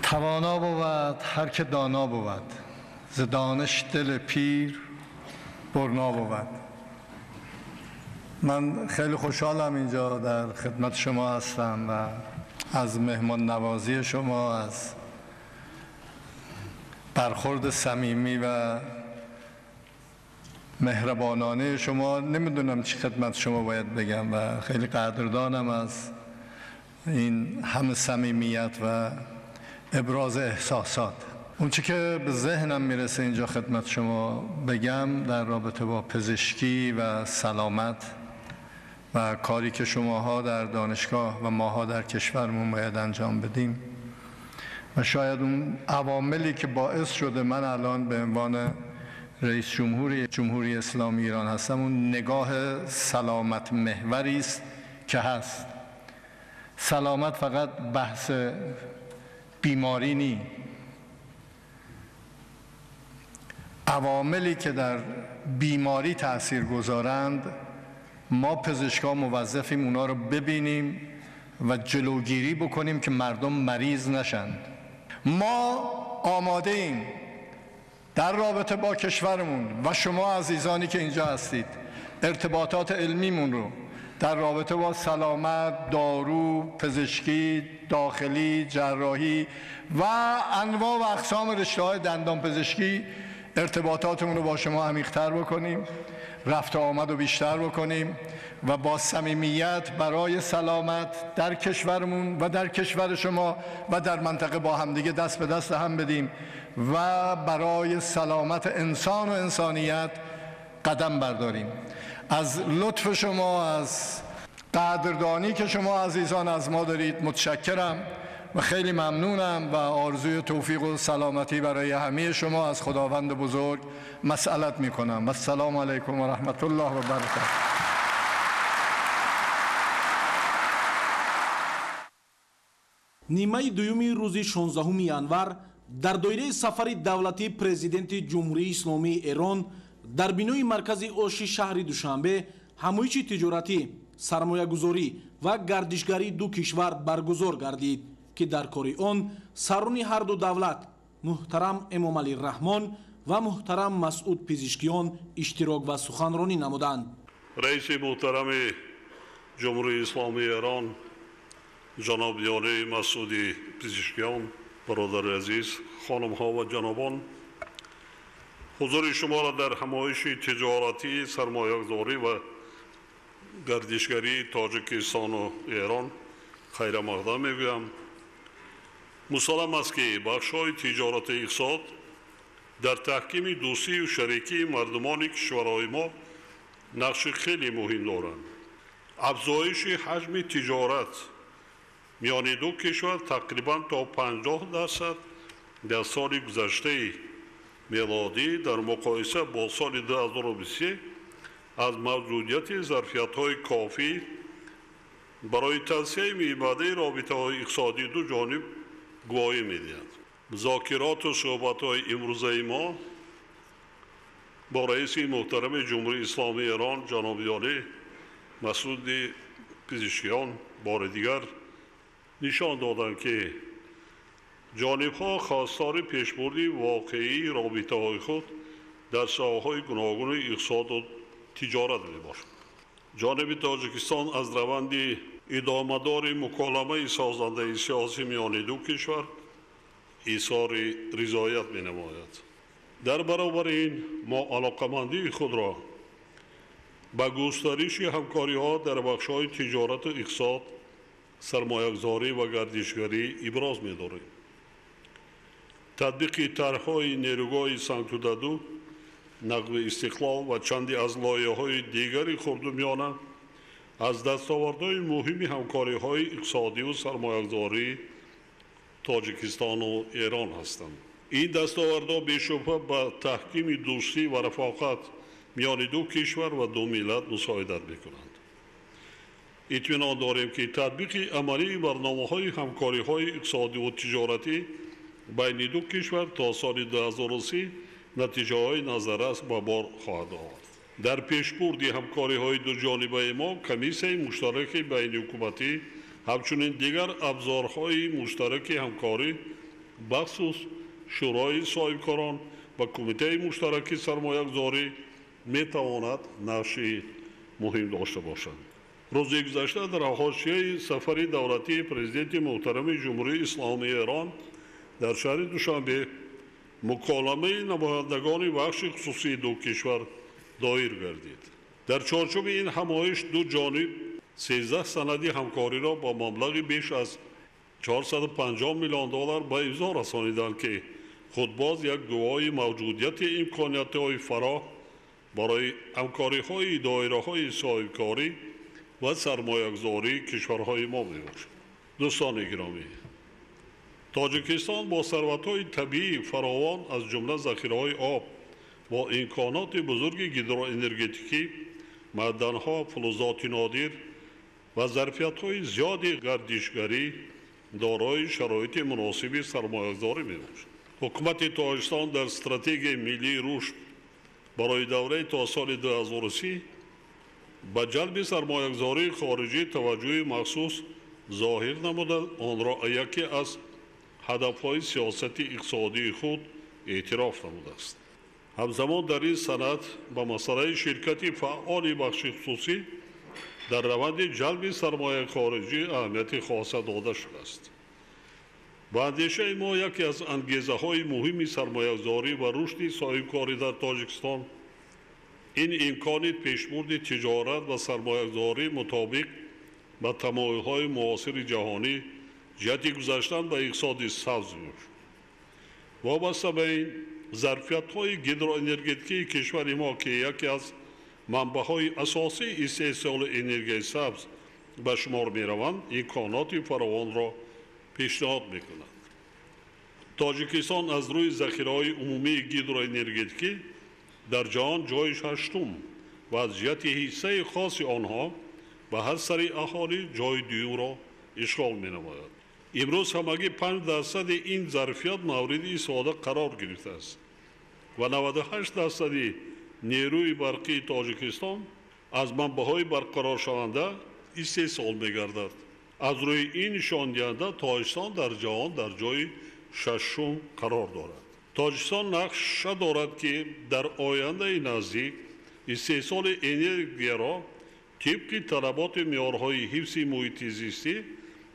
D: توانا بود هر که دانا بود ز دانش دل پیر برنا بود. من خیلی خوشحالم اینجا در خدمت شما هستم و از مهمان نوازی شما، از برخورد صمیمی و مهربانانه شما نمیدونم چی خدمت شما باید بگم و خیلی قدردانم از این همه صمیمیت و ابراز احساسات. اون چی که به ذهنم میرسه اینجا خدمت شما بگم در رابطه با پزشکی و سلامت و کاری که شماها در دانشگاه و ماها در کشورمون باید انجام بدیم و شاید اون عواملی که باعث شده من الان به عنوان رئیس جمهوری جمهوری اسلامی ایران هستم، اون نگاه سلامت محوری است که هست. سلامت فقط بحث بیماری نی. عواملی که در بیماری تأثیر گذارند ما پزشکا موظفیم اونا رو ببینیم و جلوگیری بکنیم که مردم مریض نشند. ما آماده ایم در رابطه با کشورمون و شما عزیزانی که اینجا هستید ارتباطات علمیمون رو در رابطه با سلامت، دارو، پزشکی داخلی، جراحی و انواع و اقسام رشته‌های دندان پزشکی ارتباطاتمون رو با شما عمیق‌تر بکنیم، رفت و آمد رو بیشتر بکنیم و با صمیمیت برای سلامت در کشورمون و در کشور شما و در منطقه با همدیگه دست به دست هم بدیم و برای سلامت انسان و انسانیت قدم برداریم. از لطف شما، از قدردانی که شما عزیزان از ما دارید متشکرم و خیلی ممنونم و آرزوی توفیق و سلامتی برای همه شما از خداوند بزرگ مسئلت میکنم. و السلام علیکم و رحمت الله و برکاته.
B: нимаи дуюми рӯзи 16 январ дар доираи сафари давлатии президенти ҷумҳурии исломии Эрон дар бинои маркази оши шаҳри Душанбе ҳамоиши тиҷоратӣ, сармоягузорӣ ва гардишгарии ду кишвар баргузор гардид ки дар кори он сарони ҳарду давлат муҳтарам Эмомалӣ Раҳмон ва муҳтарам Масъуд Пезишкиён иштирок ва суханронӣ намуданд.
F: раиси муҳтарами ҷумҳурии исломии Эрон ҷаноб Ёни Масъуди Пезишкиён, бародари азиз, хонумҳо ва ҷанобон, ҳузури шуморо дар ҳамоиши тиҷоратӣ, сармоягузорӣ ва гардишгарии Тоҷикистону Эрон хайрамақдам мегӯям. мусаллам аст ки бахшҳои тиҷорату иқтисод дар таҳкими дӯстию шарикии мардумони кишварҳои мо нақши хеле муҳим доранд. афзоиши ҳаҷми тиҷорат миёни ду кишвар тақрибан то 50% дар соли гузаштаи мелодӣ дар муқоиса бо соли 2023 аз мавҷудияти зарфиятҳои кофӣ барои тавсеяи мебаъдаи робитаҳои иқтисодии ду ҷониб гувоҳӣ медиҳад. музокироту суҳбатҳои имрӯзаи мо با رئیس محترم جمهوری اسلامی ایران جناب عالی مسعود پزشکیان بار دیگر نشان دادند که جانب‌ها خواستار پیشبرد واقعی رابطه‌های خود در ساحه‌های گوناگون اقتصاد و تجارت می‌باشد. جانب تاجیکستان از روند ادامه‌دار مکالمه سازنده سیاسی میان دو کشور اظهار رضایت می‌نماید. در برابر این ما علاقمندی خود را به گسترش همکاری‌ها در بخش‌های تجارت و اقتصاد، سرمایه‌گذاری و گردشگری ابراز می‌داریم. تطبیق طرح‌های نیروگاه سنگتودادو، نقض استقلال و چندی از لایحه‌های دیگری خردمیانه از دستاوردهای مهم همکاری‌های اقتصادی و سرمایه‌گذاری تاجیکستان و ایران هستند. این دستاوردها بی‌شبهه به تحکیم دوستی و رفاقت میان دو کشور و دو ملت مساعدت می‌کنند. اطمینان داریم که تطبیق عملی برنامه‌های همکاری‌های اقتصادی و تجارتی بین دو کشور تا سال 2030 نتیجه‌های نظررس به بار خواهد آورد. در پیشبرد همکاری‌های دو جانبه ما کمیسیون مشترک بین حکومتی همچنین دیگر ابزارهای مشترک همکاری بخصوص شورای صاحبکاران و کمیته مشترک سرمایه‌گذاری می‌تواند نقشی مهم داشته باشد. روز گذشته در حاشیه سفر دولتی پرزیدنت محترم جمهوری اسلامی ایران در شهر دوشنبه مکالمه نمایندگان بخش خصوصی دو کشور دایر گردید. در چارچوب این همایش دو جانب 13 سند همکاری را با مبلغ بیش از 450 میلیون دلار به امضا رسانیدند که خودباز یک گواهی موجودیت امکانیت‌های فراخ برای همکاری‌های دایره‌های صاحبکاری و سرمایه‌گذاری کشورهای ما می‌باشد. دوستان گرامی، تاجیکستان با ثروت‌های طبیعی فراوان از جمله ذخیره‌های آب با امکانات بزرگ هیدروانرژتیکی، معدن‌ها، فلزات نادر و ظرفیت‌های زیاد گردشگری دارای شرایط مناسب سرمایه‌گذاری می‌باشد. حکومت تاجیکستان در استراتژی ملی رشد برای دوره تا سال 2030 به جلب سرمایه‌گذاری خارجی توجه مخصوص ظاهر نموده آن را یکی از هدف‌های سیاست اقتصادی خود اعتراف نموده است. همزمان در این سند به مسئله شرکت فعال بخش خصوصی در روند جلب سرمایه خارجی اهمیت خاصه داده شده است. به اندیشه ما یکی از انگیزه‌های مهم سرمایه‌گذاری و رشد صاحبکاری در تاجیکستان این امکان پیشبرد تجارت و سرمایه‌گذاری مطابق با تمایل‌های معاصر جهانی جهت گذاشتن به اقتصاد سبز بود. وابسته به این ظرفیت‌های هیدروانرژتیکی کشور ما که یکی از منبع‌های اساسی استحصال انرژی سبز به شمار می‌روند، امکانات فراوان را پیشنهاد می‌کنند. تاجیکستان از روی ذخیره‌های عمومی هیدروانرژتیکی در جهان جایش هشتم و از جهت حصه خاص آنها به هر سری اهالی جای دوم را اشغال می‌نماید. امروز همگی 5% این ظرفیت مورد استفاده قرار گرفته است و 98% نیروی برقی تاجیکستان از منبع‌های برقرار شونده استحصال می‌گردد. از روی این نشان دهنده تاجیکستان در جهان در جای ششم قرار دارد. تاجیکستان نقش دارد که در آینده نزدیک استحصال انرژی را طبق طلبات معیارهای حفظ محیط زیستی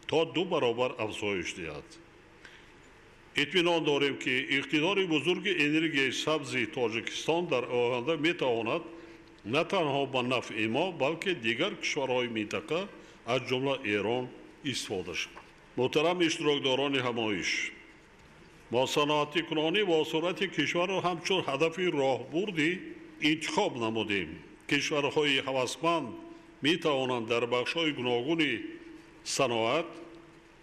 F: تا 2 برابر افزایش دهد. اطمینان داریم که اقتدار بزرگ انرژی سبز تاجیکستان در آینده می‌تواند نه تنها به نفع ما بلکه دیگر کشورهای منطقه از جمله ایران استفاده شود. محترم اشتراکداران همایش، ما صنعتی کنانی با صورت کشور را همچون هدف راهبردی انتخاب نمودیم. کشورهای هوسمند می توانند در بخش‌های گوناگون صنعت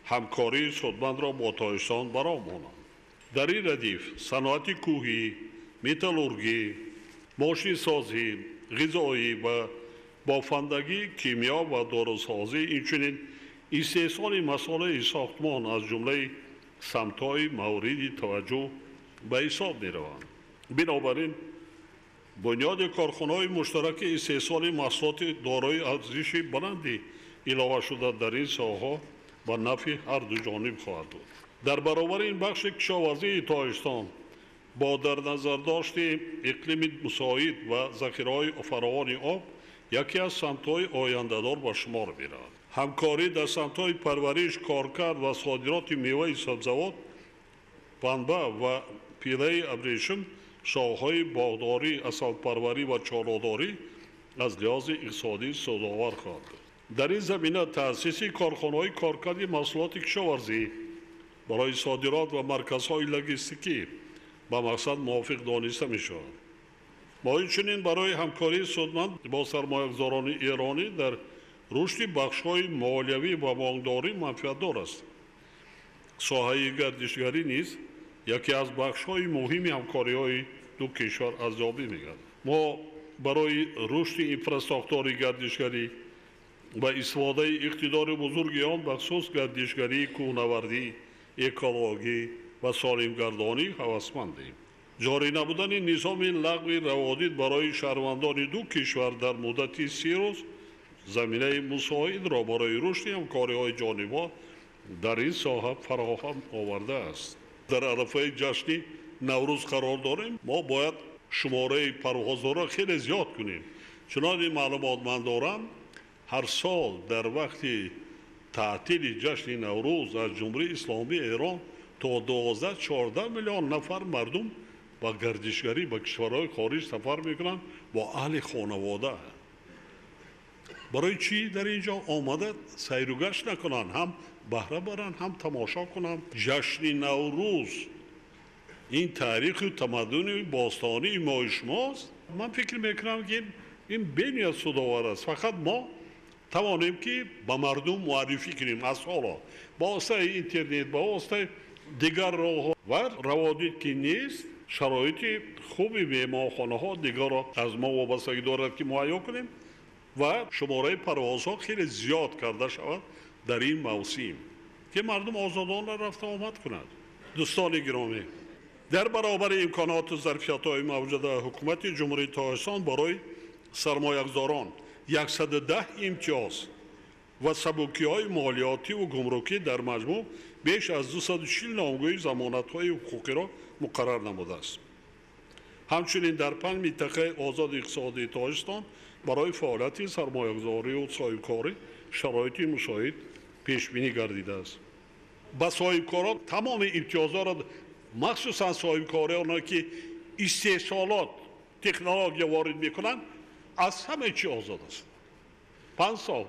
F: همکاری سودمند را با تاجیکستان برآورند. در این ردیف صنعت کوهی، متالورژی، ماشین سازی، غذایی و بافندگی، کیمیا و داروسازی، اینچنین استحصال مسائل ساختمان از جمله سمت‌های مورد توجه به حساب می‌روند. بنابراین بنیاد کارخانه‌های مشترک استحصال محصولات دارای ارزش بلندی ilova شده در این ساحه به نفع هر دو جانب خواهد بود. در برابر این بخش کشاورزی تاجیکستان با در نظر داشت اقلیم مساعد و ذخیره‌های فراوان آب یکی از سمت‌های آینده‌دار به شمار می‌رود. همکاری در سمت‌های پرورش، کارکرد و صادرات میوه سبزیجات، پنبه و پیله ابریشم، شاخه‌های باغداری، عسل پروری و چاره‌داری از لحاظ اقتصادی سودآور خواهد بود. در این زمینه تأسیس کارخانه‌های کارکرد محصولات کشاورزی برای صادرات و مرکزهای لوجستیکی با مقصد موافق دانسته می‌شود. ما همچنین برای همکاری سودمند با سرمایه‌گذاران ایرانی در رشد بخش‌های مالیوی و بانکداری منفعت‌دار است. ساحه گردشگری نیز یکی از بخش‌های مهم همکاری‌های دو کشور ارزیابی می‌گردد. ما برای رشد اینفراستراکچور گردشگری و استفاده اقتدار بزرگ آن بخصوص گردشگری، کوهنوردی، اکولوژی و سالمگردانی هوسمندیم. جاری نبودن نظام لغو روادید برای شهروندان دو کشور در مدت 30 روز زمینه مساعد را برای رشد همکاری‌های جانبه در این ساحه فراهم آورده است. در عرفه جشن نوروز قرار داریم. ما باید شماره پروازها را خیلی زیاد کنیم. چنانچه معلومات من دارم هر سال در وقت تعطیل جشن نوروز از جمهوری اسلامی ایران تا 12-14 میلیون نفر مردم با گردشگری به کشورهای خارج سفر میکنند با اهل خانواده. برای چی در اینجا آمده سیر و گشت نکنند، هم بهره برند هم تماشا کنند. جشن نوروز این تاریخ و تمدن باستانی ما شماست. من فکر میکنم که این بینیت سودآور است. فقط ما توانیم که به مردم معرفی کنیم از حالا با واسطه اینترنت، با واسطه دیگر راه و روادید که نیست شرایط خوبی مهمانخانه ها دیگر را از ما وابستگی دارد که مهیا کنیم و شماره پروازها خیلی زیاد کرده شود در این موسم که مردم آزادانه رفت آمد کند. دوستان گرامی، در برابر امکانات و ظرفیت‌های موجود حکومت جمهوری تاجیکستان برای سرمایه‌گذاران 110 امتیاز و سبوکی‌های مالیاتی و گمرکی در مجموع بیش از 240 نامگوی ضمانت‌های حقوقی را مقرر نموده است. همچنین در 5 منطقه آزاد اقتصادی تاجیکستان برای فعالیت سرمایه‌گذاری و صاحبکاری شرایط مساعد پیش بینی گردیده است. با صاحبکاران تمام امتیازات را مخصوصا صاحبکاران که استحصالات تکنولوژی وارد میکنند از همه چی آزاد است. 5 سال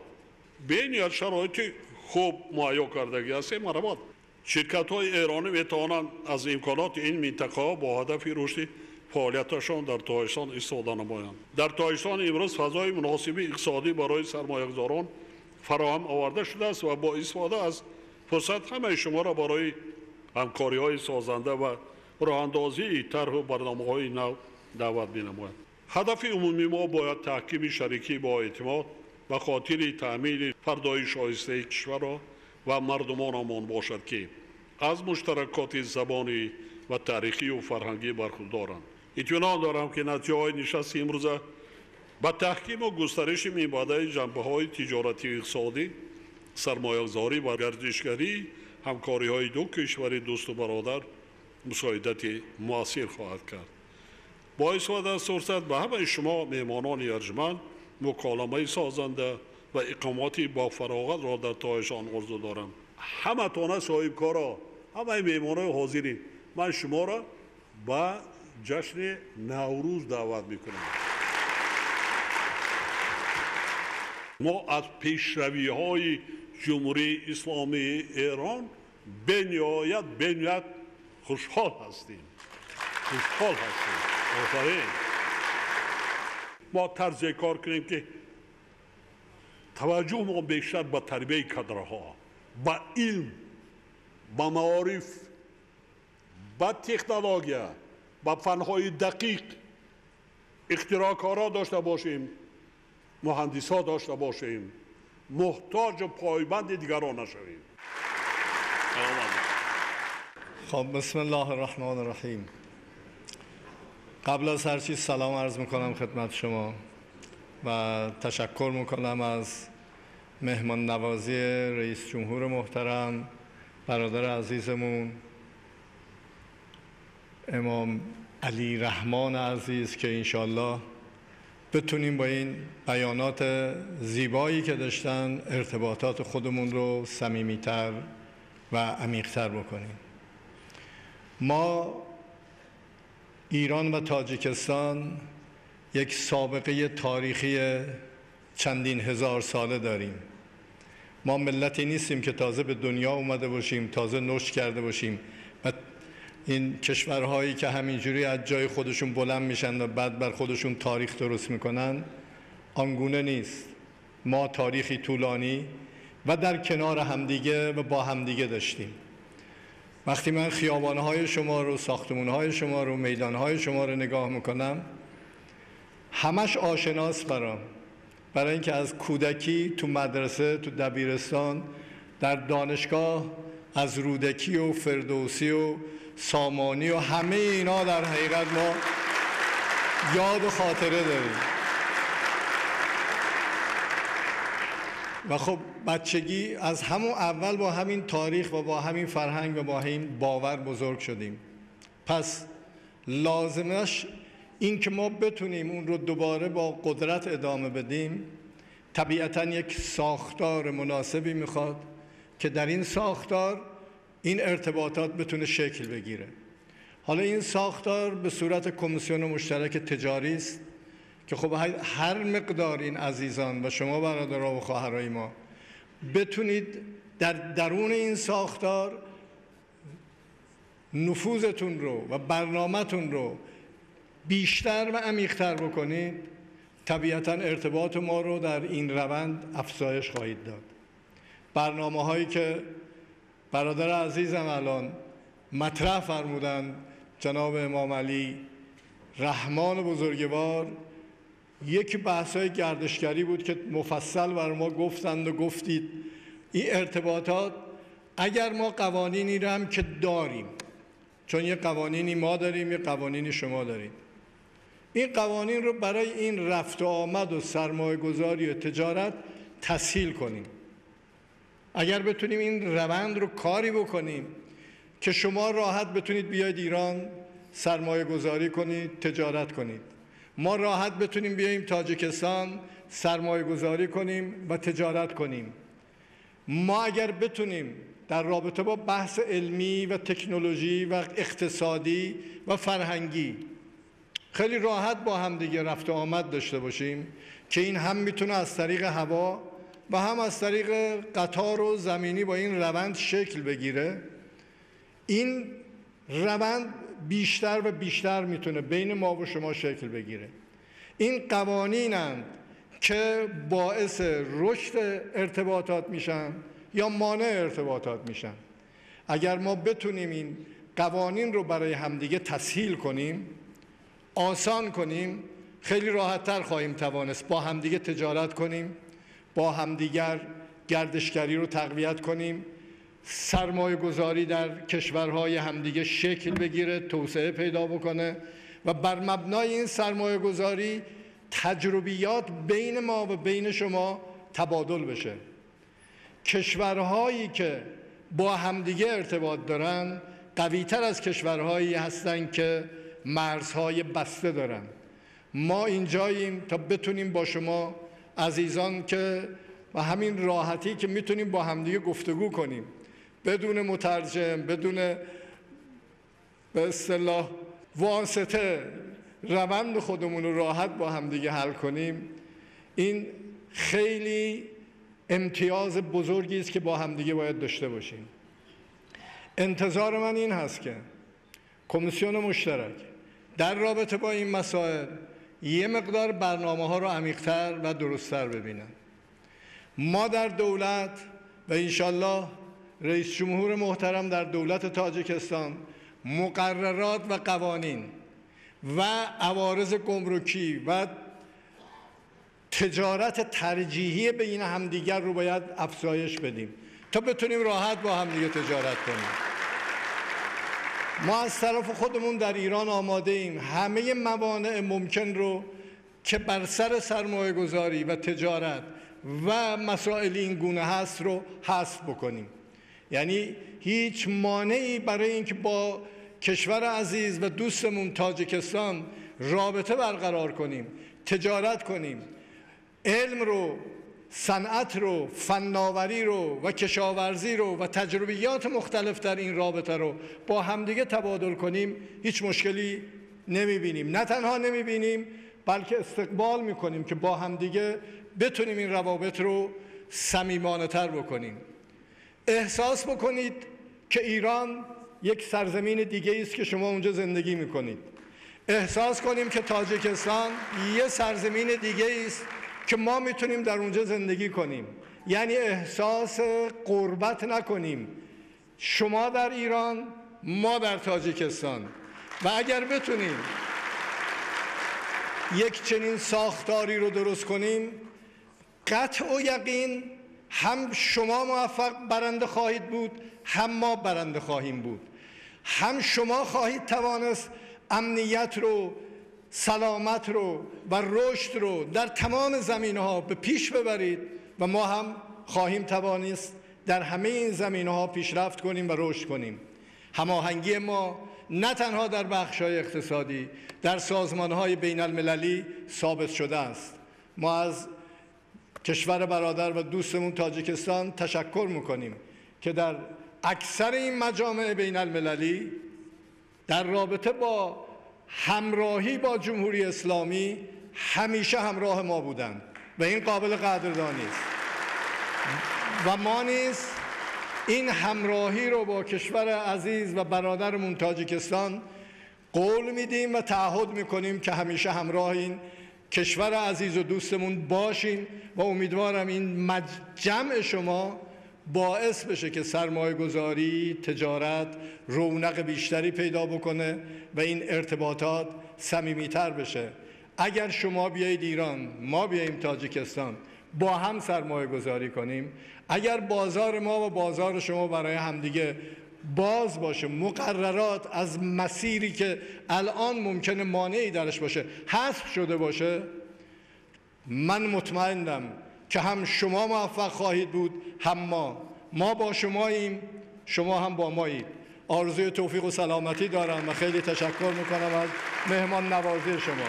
F: بین شرایط خوب مهیا کردگی است. مربوط شرکت‌های ایرانی میتوانند از امکانات این منطقه با هدف رشد فعالیتشان در تاجیکستان استفاده نمایند. در تاجیکستان امروز فضای مناسب اقتصادی برای سرمایه‌گذاران فراهم آورده شده است و با استفاده از فرصت همه شما را برای همکاری‌های سازنده و راه‌اندازی طرح و برنامه‌های نو دعوت می‌نماید. هدف عمومی ما باید تحکیم شریکی با اعتماد و خاطر تأمین فردای شایسته کشور و مردمانمان باشد که از مشترکات زبانی و تاریخی و فرهنگی برخوردارند. اطمینان دارم که نتیجه‌های نشست امروزه با تحکیم و گسترش می‌باید جنبه‌های تجارتی و اقتصادی، سرمایه‌گذاری و گردشگری، همکاری‌های دو کشور دوست و برادر مساعدت مؤثر خواهد کرد. با استفاده از فرصت به همه شما مهمانان ارجمند مکالمه سازنده و اقامتی با فراغت را در تاجیکستان آرزو دارم. همه تانه صاحبکارا، همه مهمانان حاضرین، من شما را به جشن نوروز دعوت میکنم. ما از پیشروی‌های جمهوری اسلامی ایران بنیاد خوشحال هستیم. آفرین. ما طرز کار کنیم که توجه ما بیشتر به تربیت کادرها، با علم، با معارف، با تکنولوژی، با فنهای دقیق اختراعکارا داشته باشیم، مهندسا داشته باشیم، محتاج و پایبند دیگران نشویم.
D: خب بسم الله الرحمن الرحیم. قبل از هر چیز سلام عرض میکنم خدمت شما و تشکر میکنم از مهمان نوازی رئیس جمهور محترم، برادر عزیزمون امام علی رحمان عزیز که انشالله بتونیم با این بیانات زیبایی که داشتن ارتباطات خودمون رو صمیمیتر و عمیق‌تر بکنیم. ما ایران و تاجیکستان یک سابقه تاریخی چندین هزار ساله داریم. ما ملتی نیستیم که تازه به دنیا اومده باشیم، تازه نشت کرده باشیم و این کشورهایی که همینجوری از جای خودشون بلند میشن و بعد بر خودشون تاریخ درست میکنن آنگونه نیست. ما تاریخی طولانی و در کنار همدیگه و با همدیگه داشتیم. وقتی من خیابانهای شما رو، ساختمانهای شما رو، میدانهای شما رو نگاه میکنم همش آشناست برام، برای اینکه از کودکی تو مدرسه، تو دبیرستان، در دانشگاه از رودکی و فردوسی و سامانی و همه اینا در حقیقت ما یاد و خاطره داریم. و خب بچگی از همون اول با همین تاریخ و با همین فرهنگ و با همین باور بزرگ شدیم. پس لازمش این که ما بتونیم اون رو دوباره با قدرت ادامه بدیم، طبیعتاً یک ساختار مناسبی میخواد که در این ساختار این ارتباطات بتونه شکل بگیره. حالا این ساختار به صورت کمیسیون مشترک تجاری است که خب هر مقدار این عزیزان و شما برادران و خواهرای ما بتونید در درون این ساختار نفوذتون رو و برنامه‌تون رو بیشتر و عمیق‌تر بکنید، طبیعتاً ارتباط ما رو در این روند افزایش خواهید داد. برنامه‌هایی که برادر عزیزم الان مطرح فرمودن، جناب امام علی رحمان بزرگوار، یک بحث‌های گردشگری بود که مفصل بر ما گفتند و گفتید. این ارتباطات اگر ما قوانینی رو هم که داریم، چون یه قوانینی ما داریم، یه قوانینی شما دارید، این قوانین رو برای این رفت و آمد و سرمایه گذاری و تجارت تسهیل کنیم. اگر بتونیم این روند رو کاری بکنیم که شما راحت بتونید بیاید ایران سرمایه گذاری کنید، تجارت کنید، ما راحت بتونیم بیاییم تاجیکستان سرمایه گذاری کنیم و تجارت کنیم، ما اگر بتونیم در رابطه با بحث علمی و تکنولوژی و اقتصادی و فرهنگی خیلی راحت با هم دیگه رفت و آمد داشته باشیم که این هم میتونه از طریق هوا و هم از طریق قطار و زمینی با این روند شکل بگیره، این روند بیشتر و بیشتر میتونه بین ما و شما شکل بگیره. این قوانینند که باعث رشد ارتباطات میشن یا مانع ارتباطات میشن. اگر ما بتونیم این قوانین رو برای همدیگه تسهیل کنیم، آسان کنیم، خیلی راحت‌تر خواهیم توانست با همدیگه تجارت کنیم، با همدیگر گردشگری رو تقویت کنیم، سرمایه گذاری در کشورهای همدیگه شکل بگیره، توسعه پیدا بکنه و بر مبنای این سرمایه گذاری تجربیات بین ما و بین شما تبادل بشه. کشورهایی که با همدیگه ارتباط دارن قوی‌تر از کشورهایی هستن که مرزهای بسته دارن. ما اینجاییم تا بتونیم با شما عزیزان که و همین راحتی که میتونیم با همدیگه گفتگو کنیم بدون مترجم، بدون به اصطلاح واسطه، روند خودمون رو راحت با همدیگه حل کنیم، این خیلی امتیاز بزرگی است که با همدیگه باید داشته باشیم. انتظار من این هست که کمیسیون مشترک در رابطه با این مسائل یه مقدار برنامه‌ها رو عمیق‌تر و درست‌تر ببینن. ما در دولت و انشالله رئیس جمهور محترم در دولت تاجیکستان مقررات و قوانین و عوارض گمرکی و تجارت ترجیحی بین همدیگر رو باید افزایش بدیم تا بتونیم راحت با همدیگه تجارت کنیم. ما از طرف خودمون در ایران آماده ایم همه موانع ممکن رو که بر سر سرمایه گذاری و تجارت و مسائل این گونه هست رو حذف بکنیم. یعنی هیچ مانعی برای اینکه با کشور عزیز و دوستمون تاجیکستان رابطه برقرار کنیم، تجارت کنیم، علم رو، صنعت رو، فناوری رو و کشاورزی رو و تجربیات مختلف در این رابطه رو با همدیگه تبادل کنیم، هیچ مشکلی نمیبینیم. نه تنها نمیبینیم بلکه استقبال میکنیم که با همدیگه بتونیم این روابط رو صمیمانه تر بکنیم. احساس بکنید که ایران یک سرزمین دیگه است که شما اونجا زندگی میکنید. احساس کنیم که تاجیکستان یه سرزمین دیگه است که ما میتونیم در اونجا زندگی کنیم. یعنی احساس غربت نکنیم، شما در ایران، ما در تاجیکستان. و اگر بتونیم یک چنین ساختاری رو درست کنیم، قطع و یقین هم شما موفق برنده خواهید بود، هم ما برنده خواهیم بود. هم شما خواهید توانست امنیت رو، سلامت رو و رشد رو در تمام زمینه‌ها به پیش ببرید و ما هم خواهیم توانست در همه این زمینه‌ها پیشرفت کنیم و رشد کنیم. هماهنگی ما نه تنها در بخش‌های اقتصادی، در سازمان‌های بین‌المللی ثابت شده است. ما از کشور برادر و دوستمون تاجیکستان تشکر می‌کنیم که در اکثر این مجامع بین‌المللی در رابطه با همراهی با جمهوری اسلامی همیشه همراه ما بودند و این قابل قدردانی است. و ما نیز این همراهی رو با کشور عزیز و برادرمون تاجیکستان قول میدیم و تعهد میکنیم که همیشه همراه این کشور عزیز و دوستمون باشیم و امیدوارم این جمع شما باعث بشه که سرمایه گذاری، تجارت رونق بیشتری پیدا بکنه و این ارتباطات صمیمیتر بشه. اگر شما بیایید ایران، ما بیاییم تاجیکستان، با هم سرمایه گذاری کنیم، اگر بازار ما و بازار شما برای همدیگه باز باشه، مقررات از مسیری که الان ممکنه مانعی درش باشه حذف شده باشه، من مطمئنم که هم شما موفق خواهید بود، هم ما با شماییم، شما هم با مایید. آرزوی توفیق و سلامتی دارم و خیلی تشکر میکنم از مهمان نوازی شما.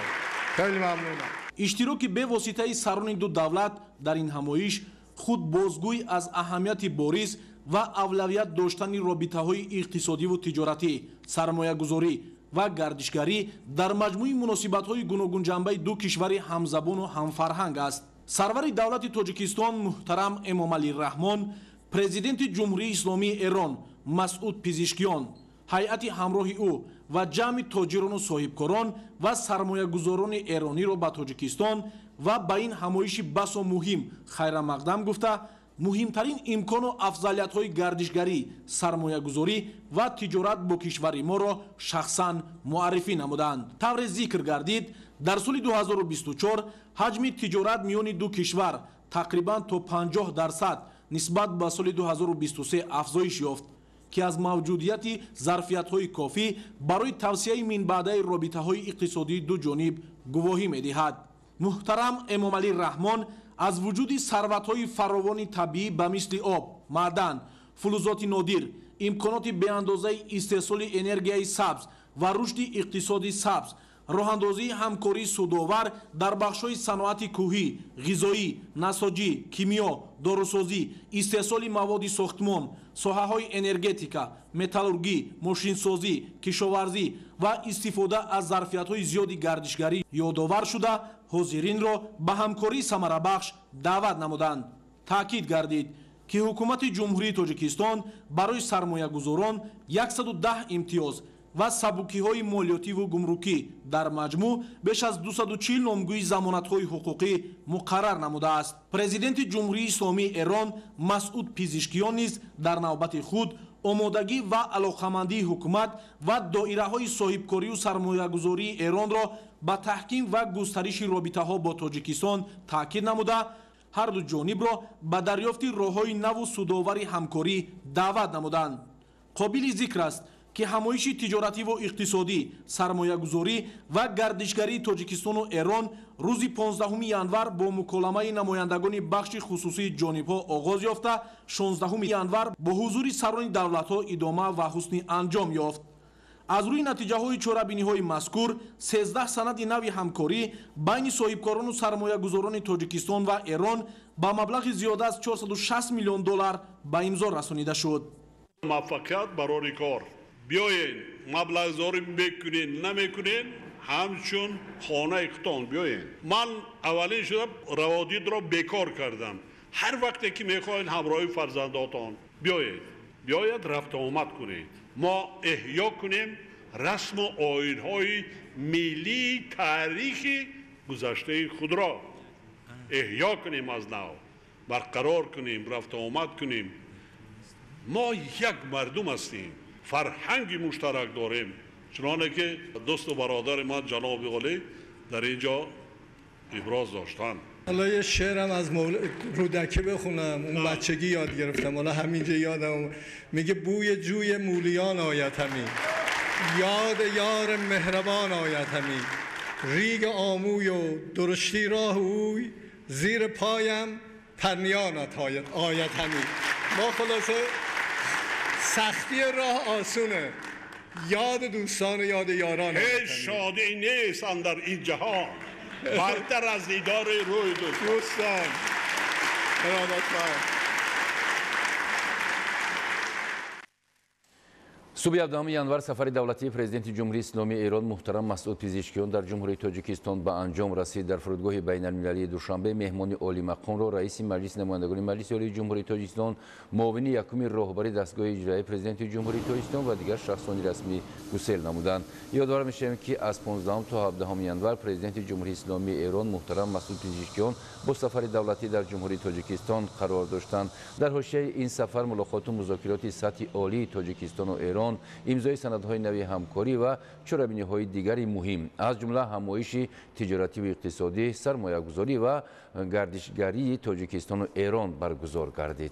D: خیلی ممنونم.
B: اشتراک به واسطه سران دو دولت در این همایش خود بازگوی از اهمیت باریز و اولویت داشتن رابطه‌های اقتصادی و تجارتی، سرمایه‌گذاری و گردشگری در مجموع مناسبت‌های گوناگون جنبه دو کشور همزبان و همفرهنگ است. سرور دولت تاجیکستان محترم امامعلی رحمان، پرزیدنت جمهوری اسلامی ایران مسعود پزشکیان، هیئت همراه او و جمع تاجران و صاحبکاران و سرمایه‌گذاران ایرانی را به تاجیکستان و به این همایش بسا مهم خیر مقدم گفته، مهمترین امکان و افضلیت‌های گردشگری، سرمایه‌گذاری و تجارت با کشور ما را شخصاً معرفی نمودند. طور ذکر گردید در سال 2024 حجم تجارت میان دو کشور تقریباً تا 50% نسبت به سال 2023 افزایش یافت که از موجودیت ظرفیت‌های کافی برای توسعه منبع‌های رابطه‌های اقتصادی دو جانب گواهی می‌دهد. محترم امامعلی رحمان از وجود ثروت‌های فراوان طبیعی به مثل آب، معدن، فلزات نادر، امکانات بی‌اندازه استحصال انرژی سبز و رشد اقتصادی سبز، راه‌اندازی همکاری سودآور در بخش‌های صنعت کوهی، غذایی، نساجی، کیمیا، داروسازی، استحصال مواد ساختمان، ساحه‌های انرژتیکا، متالورژی، ماشینسازی، کشاورزی و استفاده از ظرفیت‌های زیادی گردشگری یادآور شده حاضرین را به همکاری ثمره‌بخش دعوت نمودند. تاکید گردید که حکومت جمهوری تاجیکستان برای سرمایه‌گذاران 110 امتیاز و سبوکی‌های مالیاتی و گمرکی در مجموع بیش از 240 نامگوی ضمانت‌های حقوقی مقرر نموده است. پرزیدنت جمهوری اسلامی ایران مسعود پزشکیان نیز در نوبت خود آمادگی و علاقه‌مندی حکومت و دایره‌های صاحبکاری و سرمایه‌گذاری ایران را به تحکیم و گسترش رابطه‌ها با تاجیکستان تاکید نموده، هر دو جانب را به دریافت راه‌های نو و سودآور همکاری دعوت نمودند. قابل ذکر است که همایش تجارتی و اقتصادی، سرمایه‌گذاری و گردشگری تاجیکستان و ایران روز 15 ینور با مکالمه نمایندگان بخش خصوصی جانب‌ها آغاز یافته 16 ینور با حضور سران دولت‌ها ادامه و حسن انجام یافت. از روی نتیجه های چاره‌بینی های مذکور 13 سند نوی همکاری بین صاحبکاران و سرمایه گذاران تاجیکستان و ایران با مبلغ زیاده از 460 میلیون دلار به امضا رسانیده شد.
F: موفقیت برای کار بیاین مبلغ زاری میکنین نمیکنین همچون خانه اقتان بیاین. من اولین شده روادید را بیکار کردم. هر وقتی که میخواین همراه فرزنداتان بیاید رفت آمد کنید. ما احیا کنیم رسم و آیین‌های ملی تاریخی گذشته خود را احیا کنیم، از نو برقرار کنیم، رفت آمد کنیم. ما یک مردم هستیم، فرهنگ مشترک داریم، چنانه که دوست و برادر من جناب قلی در اینجا ابراز داشتن.
D: حالا یه شعرم از رودکی بخونم، اون بچگی یاد گرفتم، حالا همینجا یادم میگه بوی جوی مولیان آید همی، یاد یار مهربان آید همی، ریگ آموی و درشتی راه اوی، زیر پایم پرنیانت آید همی. ما خلاصه سختی راه آسونه، یاد دوستان و یاد یاران.
F: هیچ شادی نیست اندر این جهان برتر از دیدار روی دوستان.
A: صبح 17 ینور سفر دولتی پرزیدنت جمهوری اسلامی ایران محترم مسعود پزشکیان در جمهوری تاجیکستان به انجام رسید. در فرودگاه بین المللی دوشنبه مهمان عالی مقام را رئیس مجلس نمایندگان مجلس عالی جمهوری تاجیکستان، معاون یکم راهبر دستگاه اجرایی پرزیدنت جمهوری تاجیکستان و دیگر شخصان رسمی گسیل نمودند. یادآور می‌شویم که از 15 تا 17 ینور پرزیدنت جمهوری اسلامی ایران محترم مسعود پزشکیان با سفر دولتی در جمهوری تاجیکستان قرار داشتند. در حاشیه این سفر ملاقات و مذاکرات سطح عالی تاجیکستان و ایران، امضای سندهای نوی همکاری و چاره‌بینی‌های دیگری مهم از جمله همایش تجارتی و اقتصادی، سرمایه‌گذاری و گردشگری تاجیکستان و ایران برگزار گردید.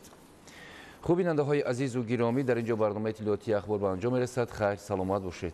A: خوب بیننده‌های عزیز و گرامی، در اینجا برنامه اطلاعاتی اخبار به انجام می‌رسد. خیر سلامت باشید.